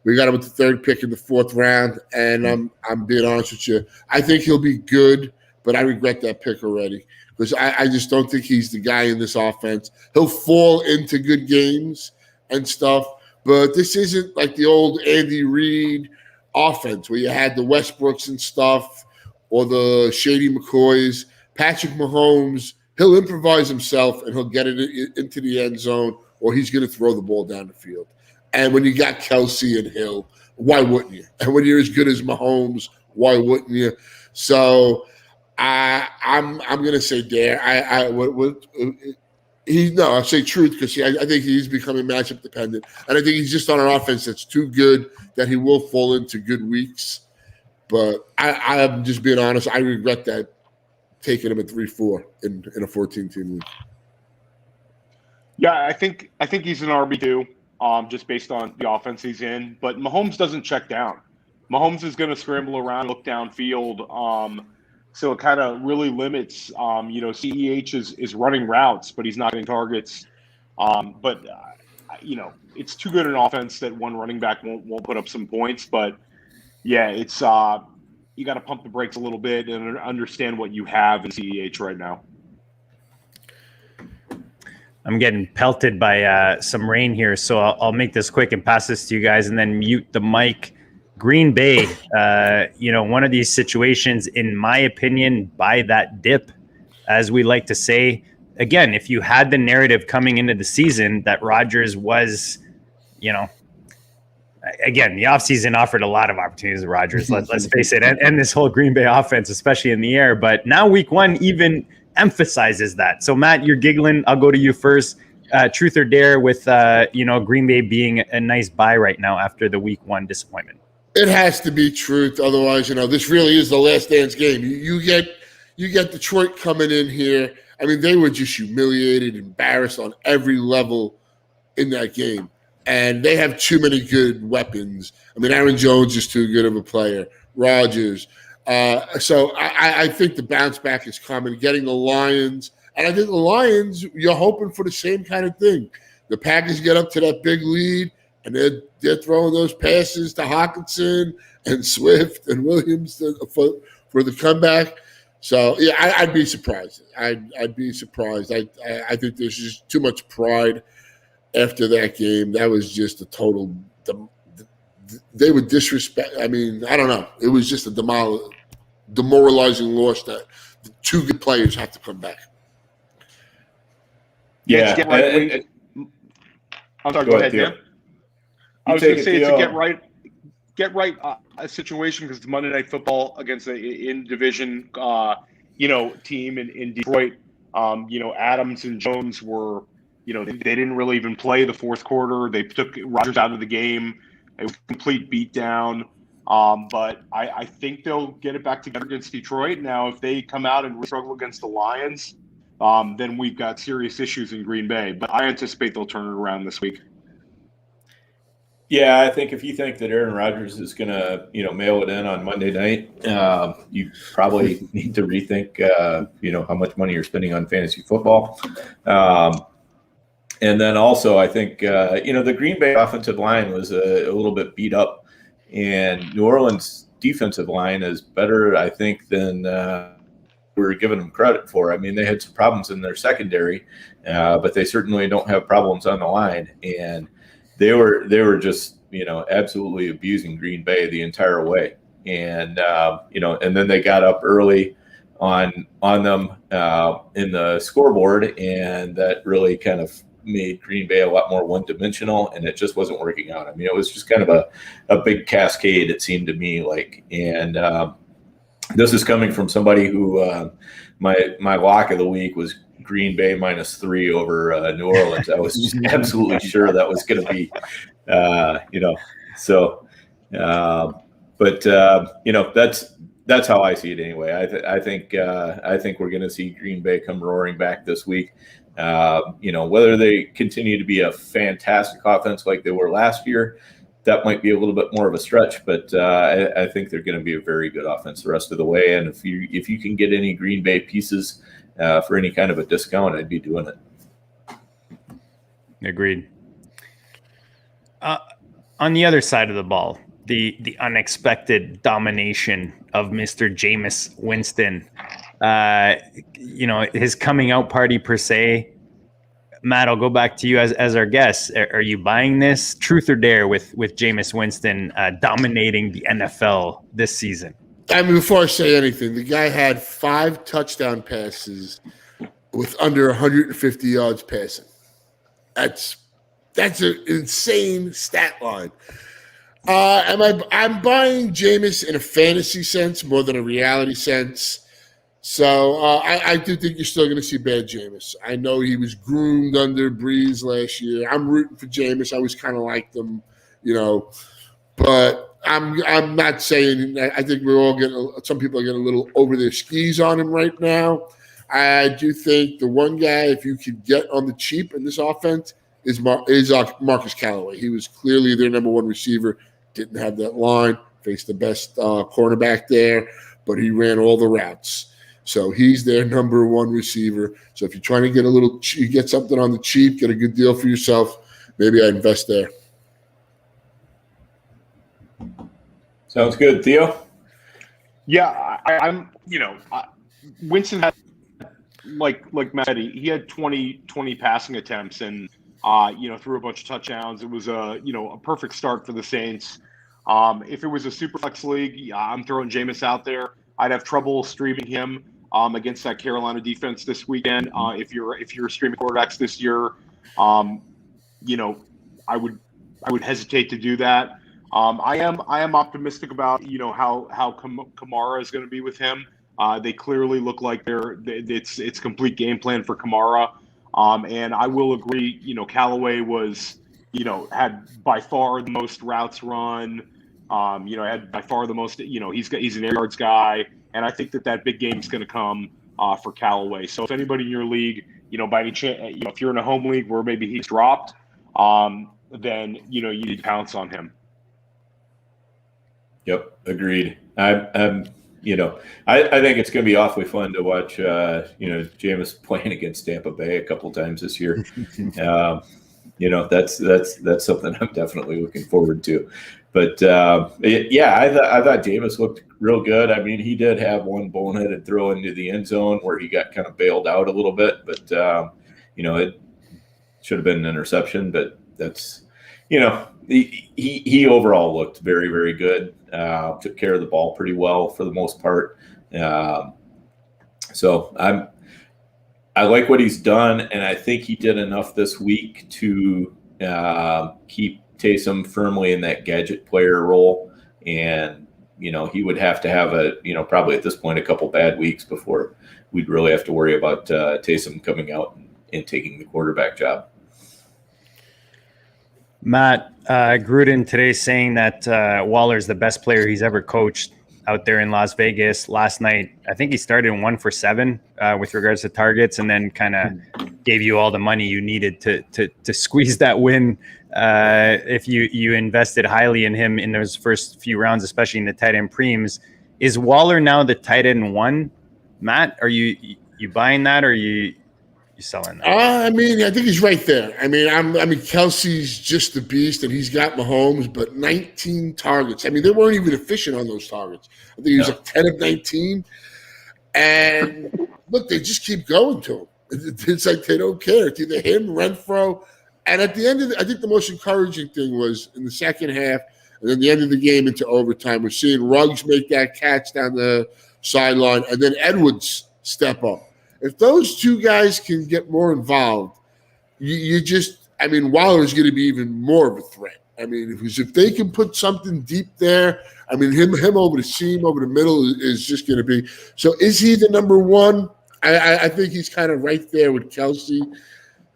Speaker 5: We got him with the third pick in the fourth round, and I'm being honest with you. I think he'll be good, but I regret that pick already because I just don't think he's the guy in this offense. He'll fall into good games and stuff, but this isn't like the old Andy Reid offense where you had the Westbrooks and stuff or the Shady McCoys. Patrick Mahomes, he'll improvise himself and he'll get it into the end zone, or he's going to throw the ball down the field. And when you got Kelsey and Hill, why wouldn't you? And when you're as good as Mahomes, why wouldn't you? So I'm going to say dare. I'll say truth because I think he's becoming matchup dependent, and I think he's just on an offense that's too good that he will fall into good weeks. But I'm just being honest. I regret that. Taking him at 3-4 in a 14-team league.
Speaker 4: Yeah, I think he's an RB2, just based on the offense he's in. But Mahomes doesn't check down. Mahomes is going to scramble around, look downfield. So it kind of really limits. CEH is running routes, but he's not getting targets. It's too good an offense that one running back won't put up some points. But yeah, it's you got to pump the brakes a little bit and understand what you have in CEH right now.
Speaker 1: I'm getting pelted by some rain here, so I'll make this quick and pass this to you guys and then mute the mic. Green Bay, one of these situations, in my opinion, by that dip, as we like to say. Again, if you had the narrative coming into the season that Rodgers was, again, the offseason offered a lot of opportunities to Rodgers, let's face it, and this whole Green Bay offense, especially in the air. But now week one even emphasizes that. So, Matt, you're giggling. I'll go to you first. Truth or dare with, Green Bay being a nice buy right now after the week one disappointment?
Speaker 5: It has to be truth. Otherwise, this really is the last dance game. You get Detroit coming in here. I mean, they were just humiliated, embarrassed on every level in that game. And they have too many good weapons. I mean, Aaron Jones is too good of a player. Rodgers. So I think the bounce back is coming. Getting the Lions. And I think the Lions, you're hoping for the same kind of thing. The Packers get up to that big lead, and they're throwing those passes to Hawkinson and Swift and Williams for the comeback. So, yeah, I'd be surprised. I'd be surprised. I think there's just too much pride after that game. That was just a total they would disrespect. I mean, I don't know. It was just a demoralizing loss that two good players have to come back.
Speaker 3: Yeah.
Speaker 4: Get right. I'm sorry. Go ahead,
Speaker 3: Theo.
Speaker 4: Dan. I was going to say it's a get right a situation because it's Monday Night Football against a in division, team in Detroit. Adams and Jones were, they didn't really even play the fourth quarter. They took Rodgers out of the game. It was a complete beatdown. But I think they'll get it back together against Detroit. Now, if they come out and struggle against the Lions, then we've got serious issues in Green Bay. But I anticipate they'll turn it around this week.
Speaker 3: Yeah, I think if you think that Aaron Rodgers is going to, mail it in on Monday night, you probably need to rethink, how much money you're spending on fantasy football. And then also, I think, the Green Bay offensive line was a little bit beat up, and New Orleans defensive line is better, I think, than we were giving them credit for. I mean, they had some problems in their secondary, but they certainly don't have problems on the line. And they were just, absolutely abusing Green Bay the entire way. And, and then they got up early on them in the scoreboard, and that really kind of made Green Bay a lot more one-dimensional, and it just wasn't working out. I mean, it was just kind of a big cascade, it seemed to me like. And this is coming from somebody who my lock of the week was Green Bay -3 over New Orleans. I was just absolutely sure that was going to be, that's how I see it anyway. I think we're going to see Green Bay come roaring back this week. Whether they continue to be a fantastic offense like they were last year, that might be a little bit more of a stretch, but I think they're going to be a very good offense the rest of the way. And if you can get any Green Bay pieces for any kind of a discount, I'd be doing it.
Speaker 1: Agreed. On the other side of the ball, the unexpected domination of Mr. Jameis Winston, his coming out party per se. Matt, I'll go back to you as our guest. Are you buying this? Truth or dare with Jameis Winston dominating the NFL this season?
Speaker 5: I mean, before I say anything, the guy had 5 touchdown passes with under 150 yards passing. That's an insane stat line. I'm buying Jameis in a fantasy sense more than a reality sense. So I do think you're still going to see bad Jameis. I know he was groomed under Breeze last year. I'm rooting for Jameis. I always kind of liked him, but I'm not saying. I think we're all getting. Some people are getting a little over their skis on him right now. I do think the one guy, if you could get on the cheap in this offense, is Marcus Callaway. He was clearly their number one receiver. Didn't have that line. Faced the best cornerback there, but he ran all the routes. So he's their number one receiver. So if you're trying to get you get something on the cheap, get a good deal for yourself, maybe I invest there.
Speaker 3: Sounds good. Theo?
Speaker 4: Yeah, I'm, Winston had, like Matt said, he had 20 passing attempts and, threw a bunch of touchdowns. It was a perfect start for the Saints. If it was a super flex league, I'm throwing Jameis out there. I'd have trouble streaming him against that Carolina defense this weekend. If you're streaming quarterbacks this year, I would hesitate to do that. I am optimistic about how Kamara is going to be with him. They clearly look like it's complete game plan for Kamara. And I will agree, Callaway was, had by far the most routes run. Had by far the most, he's an air yards guy. And I think that big game is going to come for Callaway. So if anybody in your league, by any chance, if you're in a home league where maybe he's dropped, then, you need to pounce on him.
Speaker 3: Yep. Agreed. I think it's going to be awfully fun to watch, Jameis playing against Tampa Bay a couple times this year. That's something I'm definitely looking forward to. But I thought Jameis looked real good. I mean, he did have one boneheaded throw into the end zone where he got kind of bailed out a little bit, but it should have been an interception. But that's, he overall looked very, very good. Took care of the ball pretty well for the most part. So I like what he's done, and I think he did enough this week to keep Taysom firmly in that gadget player role. And, he would have to have probably at this point, a couple bad weeks before we'd really have to worry about Taysom coming out and taking the quarterback job.
Speaker 1: Matt, Gruden today saying that Waller's the best player he's ever coached out there in Las Vegas. Last night, I think he started 1 for 7 with regards to targets, and then kind of gave you all the money you needed to squeeze that win. If you invested highly in him in those first few rounds, especially in the tight end preems. Is Waller now the tight end 1? Matt, are you buying that, or are you selling that?
Speaker 5: I think he's right there. Kelsey's just the beast, and he's got Mahomes, but 19 targets. They weren't even efficient on those targets. I think he was like 10 of 19. And look, they just keep going to him. It's like they don't care. It's either him, Renfro. And at the end of I think the most encouraging thing was in the second half, and then the end of the game into overtime, we're seeing Ruggs make that catch down the sideline, and then Edwards step up. If those two guys can get more involved, Waller is going to be even more of a threat. Because if they can put something deep there, him over the seam, over the middle is just going to be. So is he the number 1? I think he's kind of right there with Kelsey.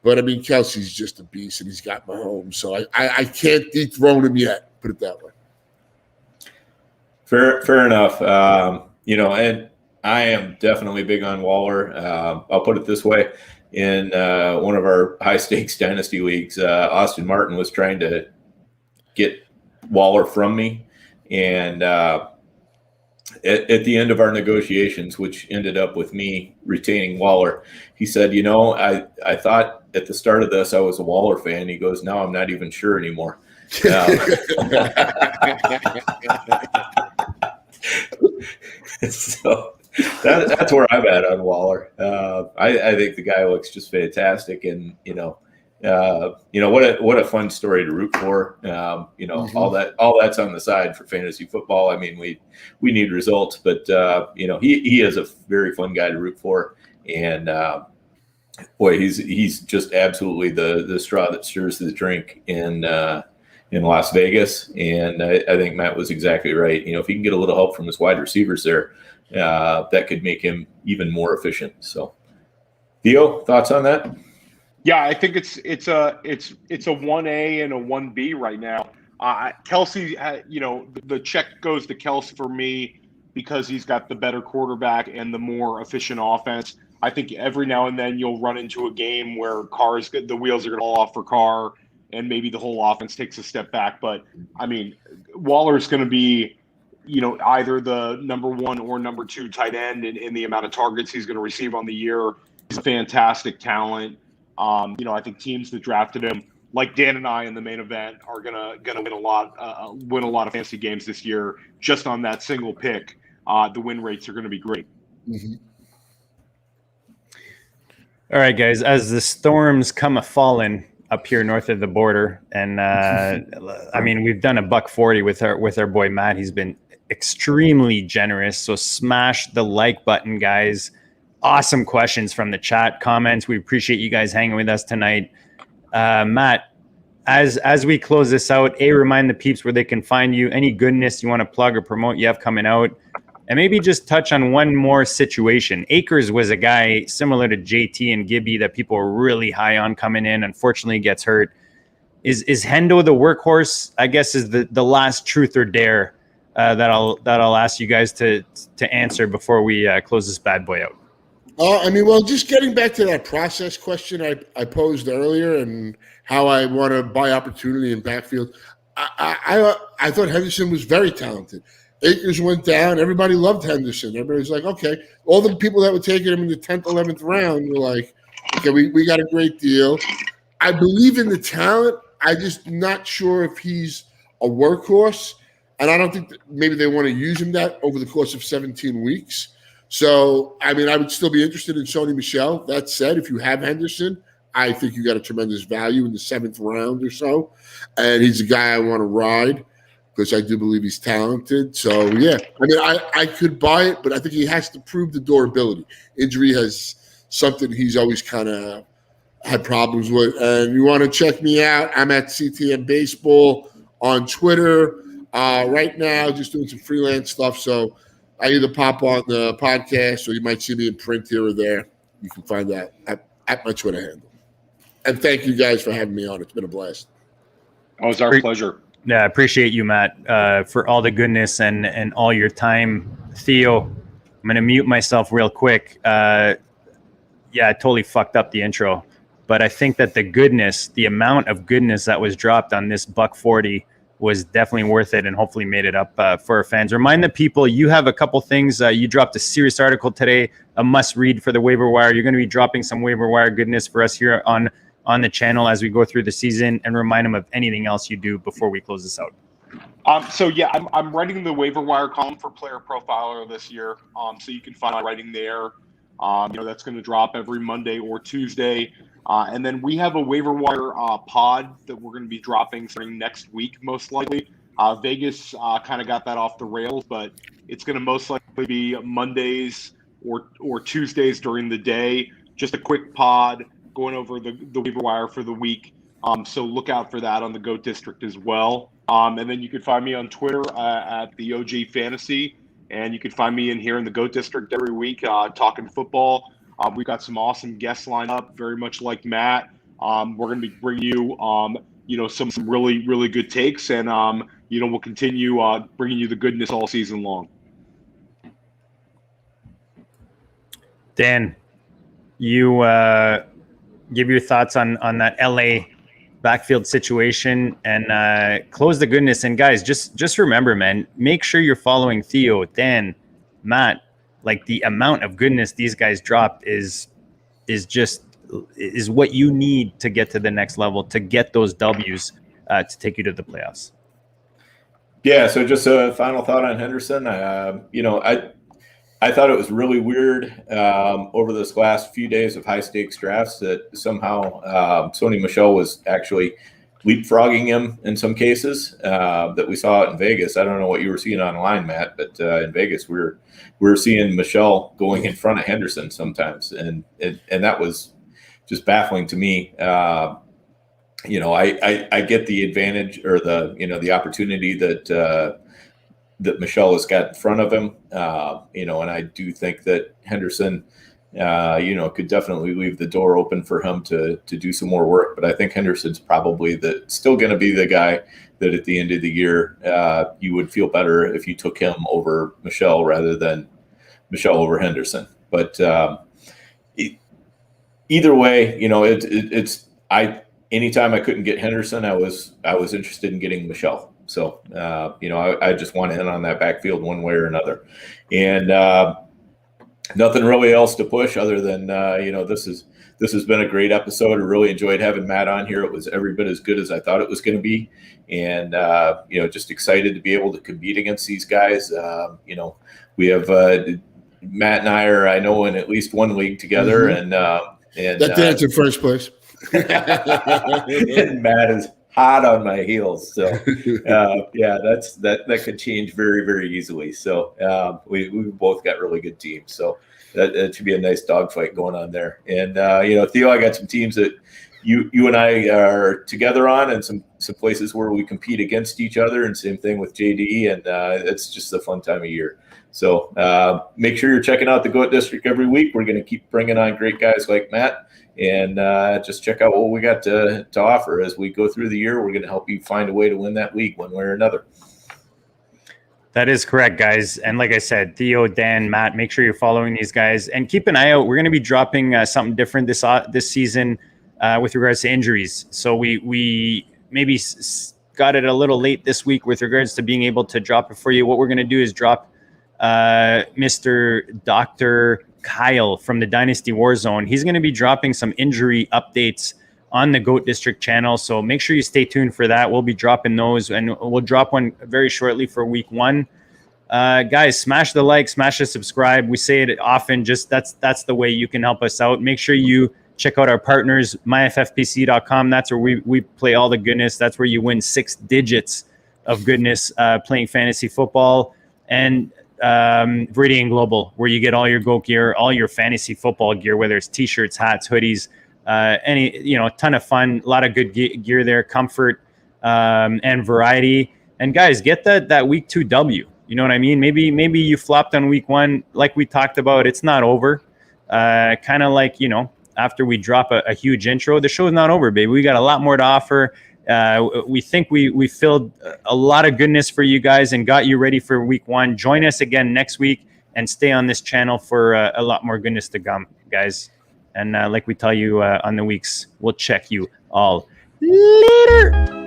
Speaker 5: But, Kelsey's just a beast, and he's got Mahomes. So I can't dethrone him yet, put it that way.
Speaker 3: Fair enough. And I am definitely big on Waller. I'll put it this way. In one of our high-stakes dynasty leagues, Austin Martin was trying to get Waller from me. And at the end of our negotiations, which ended up with me retaining Waller, he said, I thought at the start of this I was a Waller fan. He goes, now I'm not even sure anymore. So that's where I'm at on Waller. I think the guy looks just fantastic, and what a fun story to root for. All that's on the side for fantasy football. We need results, but he is a very fun guy to root for, and boy, he's just absolutely the straw that stirs the drink in Las Vegas. And I think Matt was exactly right. If he can get a little help from his wide receivers there, that could make him even more efficient. So, Theo, thoughts on that?
Speaker 4: Yeah, I think it's a 1A and a 1B right now. Kelsey, the check goes to Kelsey for me because he's got the better quarterback and the more efficient offense. I think every now and then you'll run into a game where the wheels are going to fall off for Carr, and maybe the whole offense takes a step back. But Waller's going to be, either the number 1 or number 2 tight end in the amount of targets he's going to receive on the year. He's a fantastic talent. I think teams that drafted him, like Dan and I in the main event, are gonna win a lot of fantasy games this year just on that single pick. The win rates are going to be great.
Speaker 5: Mm-hmm.
Speaker 1: All right, guys. As the storms come a-falling up here north of the border, and we've done $140 with our boy Matt. He's been extremely generous. So smash the like button, guys. Awesome questions from the chat comments. We appreciate you guys hanging with us tonight. Matt, as we close this out, remind the peeps where they can find you. Any goodness you want to plug or promote you have coming out, and maybe just touch on one more situation. Akers was a guy similar to JT and Gibby that people were really high on coming in. Unfortunately, gets hurt. Is Hendo the workhorse? I guess is the last truth or dare that I'll ask you guys to answer before we close this bad boy out.
Speaker 5: Just getting back to that process question I posed earlier and how I want to buy opportunity in backfield. I thought Henderson was very talented. Akers went down. Everybody loved Henderson. Everybody's like, okay. All the people that were taking him in the 10th, 11th round were like, okay, we got a great deal. I believe in the talent. I'm just not sure if he's a workhorse. And I don't think that maybe they want to use him that over the course of 17 weeks. So, I would still be interested in Sony Michel. That said, if you have Henderson, I think you got a tremendous value in the 7th round or so. And he's a guy I want to ride. because I do believe he's talented. So, yeah, I mean, I could buy it, but I think he has to prove the durability. Injury has something he's always kind of had problems with. And you want to check me out, I'm at CTM Baseball on Twitter. Right now, just doing some freelance stuff. So I either pop on the podcast or you might see me in print here or there. You can find that at my Twitter handle. And thank you guys for having me on. It's been a blast.
Speaker 4: Oh, it's our pleasure.
Speaker 1: Yeah, I appreciate you, Matt, for all the goodness and all your time. Theo, I'm going to mute myself real quick. Yeah, I totally fucked up the intro. But I think that the amount of goodness that was dropped on this $140 was definitely worth it and hopefully made it up for our fans. Remind the people, you have a couple things. You dropped a serious article today, a must read for the waiver wire. You're going to be dropping some waiver wire goodness for us here on the channel as we go through the season, and remind them of anything else you do before we close this out.
Speaker 4: So yeah, I'm writing the waiver wire column for Player Profiler this year. So you can find my writing there. That's going to drop every Monday or Tuesday. And then we have a waiver wire pod that we're going to be dropping starting next week, most likely. Vegas kind of got that off the rails, but it's going to most likely be Mondays or Tuesdays during the day. Just a quick pod going over the waiver wire for the week. So look out for that on the GOAT District as well. And then you can find me on Twitter at the OG Fantasy. And you can find me in here in the GOAT District every week talking football. We've got some awesome guests lined up, very much like Matt. We're going to be bringing you, some really, really good takes. And, we'll continue bringing you the goodness all season long.
Speaker 1: Dan, you give your thoughts on that LA backfield situation and close the goodness. And guys, just remember, man, make sure you're following Theo, Dan, Matt. Like, the amount of goodness these guys dropped is what you need to get to the next level, to get those W's to take you to the playoffs.
Speaker 3: Yeah. So just a final thought on Henderson. I thought it was really weird over this last few days of high stakes drafts that somehow Sony Michel was actually leapfrogging him in some cases that we saw out in Vegas. I don't know what you were seeing online, Matt, but in Vegas we were seeing Michel going in front of Henderson sometimes, and that was just baffling to me. I get the advantage or the opportunity that Michel has got in front of him, and I do think that Henderson, could definitely leave the door open for him to do some more work. But I think Henderson's probably still going to be the guy that at the end of the year you would feel better if you took him over Michel rather than Michel over Henderson. But either way, anytime I couldn't get Henderson, I was interested in getting Michel. So, I just want in on that backfield one way or another. And nothing really else to push other than, this has been a great episode. I really enjoyed having Matt on here. It was every bit as good as I thought it was going to be. And, just excited to be able to compete against these guys. We have Matt and I are, I know, in at least one league together. Mm-hmm. And
Speaker 5: that Dan's in first place.
Speaker 3: And Matt is hot on my heels. So, that could change very, very easily. So we both got really good teams. So that should be a nice dogfight going on there. And, Theo, I got some teams that you and I are together on, and some places where we compete against each other, and same thing with JD. And it's just a fun time of year. So make sure you're checking out the GOAT District every week. We're going to keep bringing on great guys like Matt. And just check out what we got to offer as we go through the year. We're going to help you find a way to win that league one way or another.
Speaker 1: That is correct, guys. And like I said, Theo, Dan, Matt, make sure you're following these guys and keep an eye out. We're going to be dropping something different this season with regards to injuries. So we maybe got it a little late this week with regards to being able to drop it for you. What we're going to do is drop Mr. Dr. Kyle from the Dynasty Warzone. He's going to be dropping some injury updates on the GOAT District channel. So make sure you stay tuned for that. We'll be dropping those, and we'll drop one very shortly for week 1. Guys, smash the like, smash the subscribe. We say it often, just that's the way you can help us out. Make sure you check out our partners, myffpc.com. That's where we play all the goodness. That's where you win 6 digits of goodness playing fantasy football, and Viridian Global, where you get all your GOAT gear, all your fantasy football gear, whether it's t-shirts, hats, hoodies, a ton of fun, a lot of good gear there, comfort and variety. And guys, get that week 2 W. You know what I mean? Maybe you flopped on week 1, like we talked about. It's not over. Kind of like, after we drop a huge intro, the show's not over, baby. We got a lot more to offer. We think we filled a lot of goodness for you guys and got you ready for week 1. Join us again next week and stay on this channel for a lot more goodness to come, guys. And like we tell you on the weeks, we'll check you all later.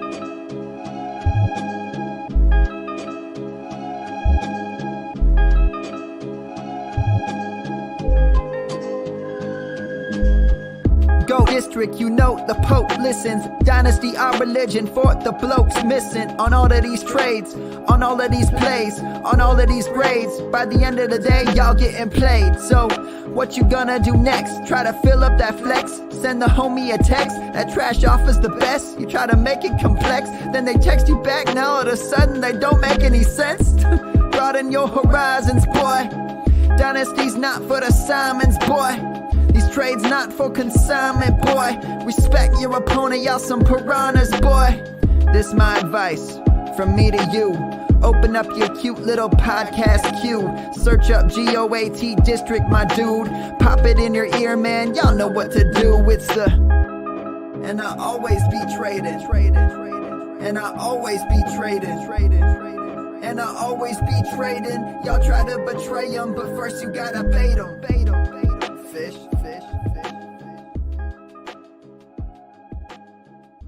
Speaker 2: Go district, the Pope listens. Dynasty, our religion, for the blokes missing. On all of these trades, on all of these plays, on all of these grades. By the end of the day, y'all getting played. So, what you gonna do next? Try to fill up that flex? Send the homie a text? That trash offer's the best? You try to make it complex, then they text you back. Now all of a sudden, they don't make any sense. Broaden your horizons, boy. Dynasty's not for the Simons, boy. These trades not for consignment, boy. Respect your opponent, y'all some piranhas, boy. This my advice, from me to you. Open up your cute little podcast queue. Search up GOAT District, my dude. Pop it in your ear, man, y'all know what to do. It's the... And I always be traded. And I always be traded. And I always be trading. Y'all try to betray them, but first you gotta bait them.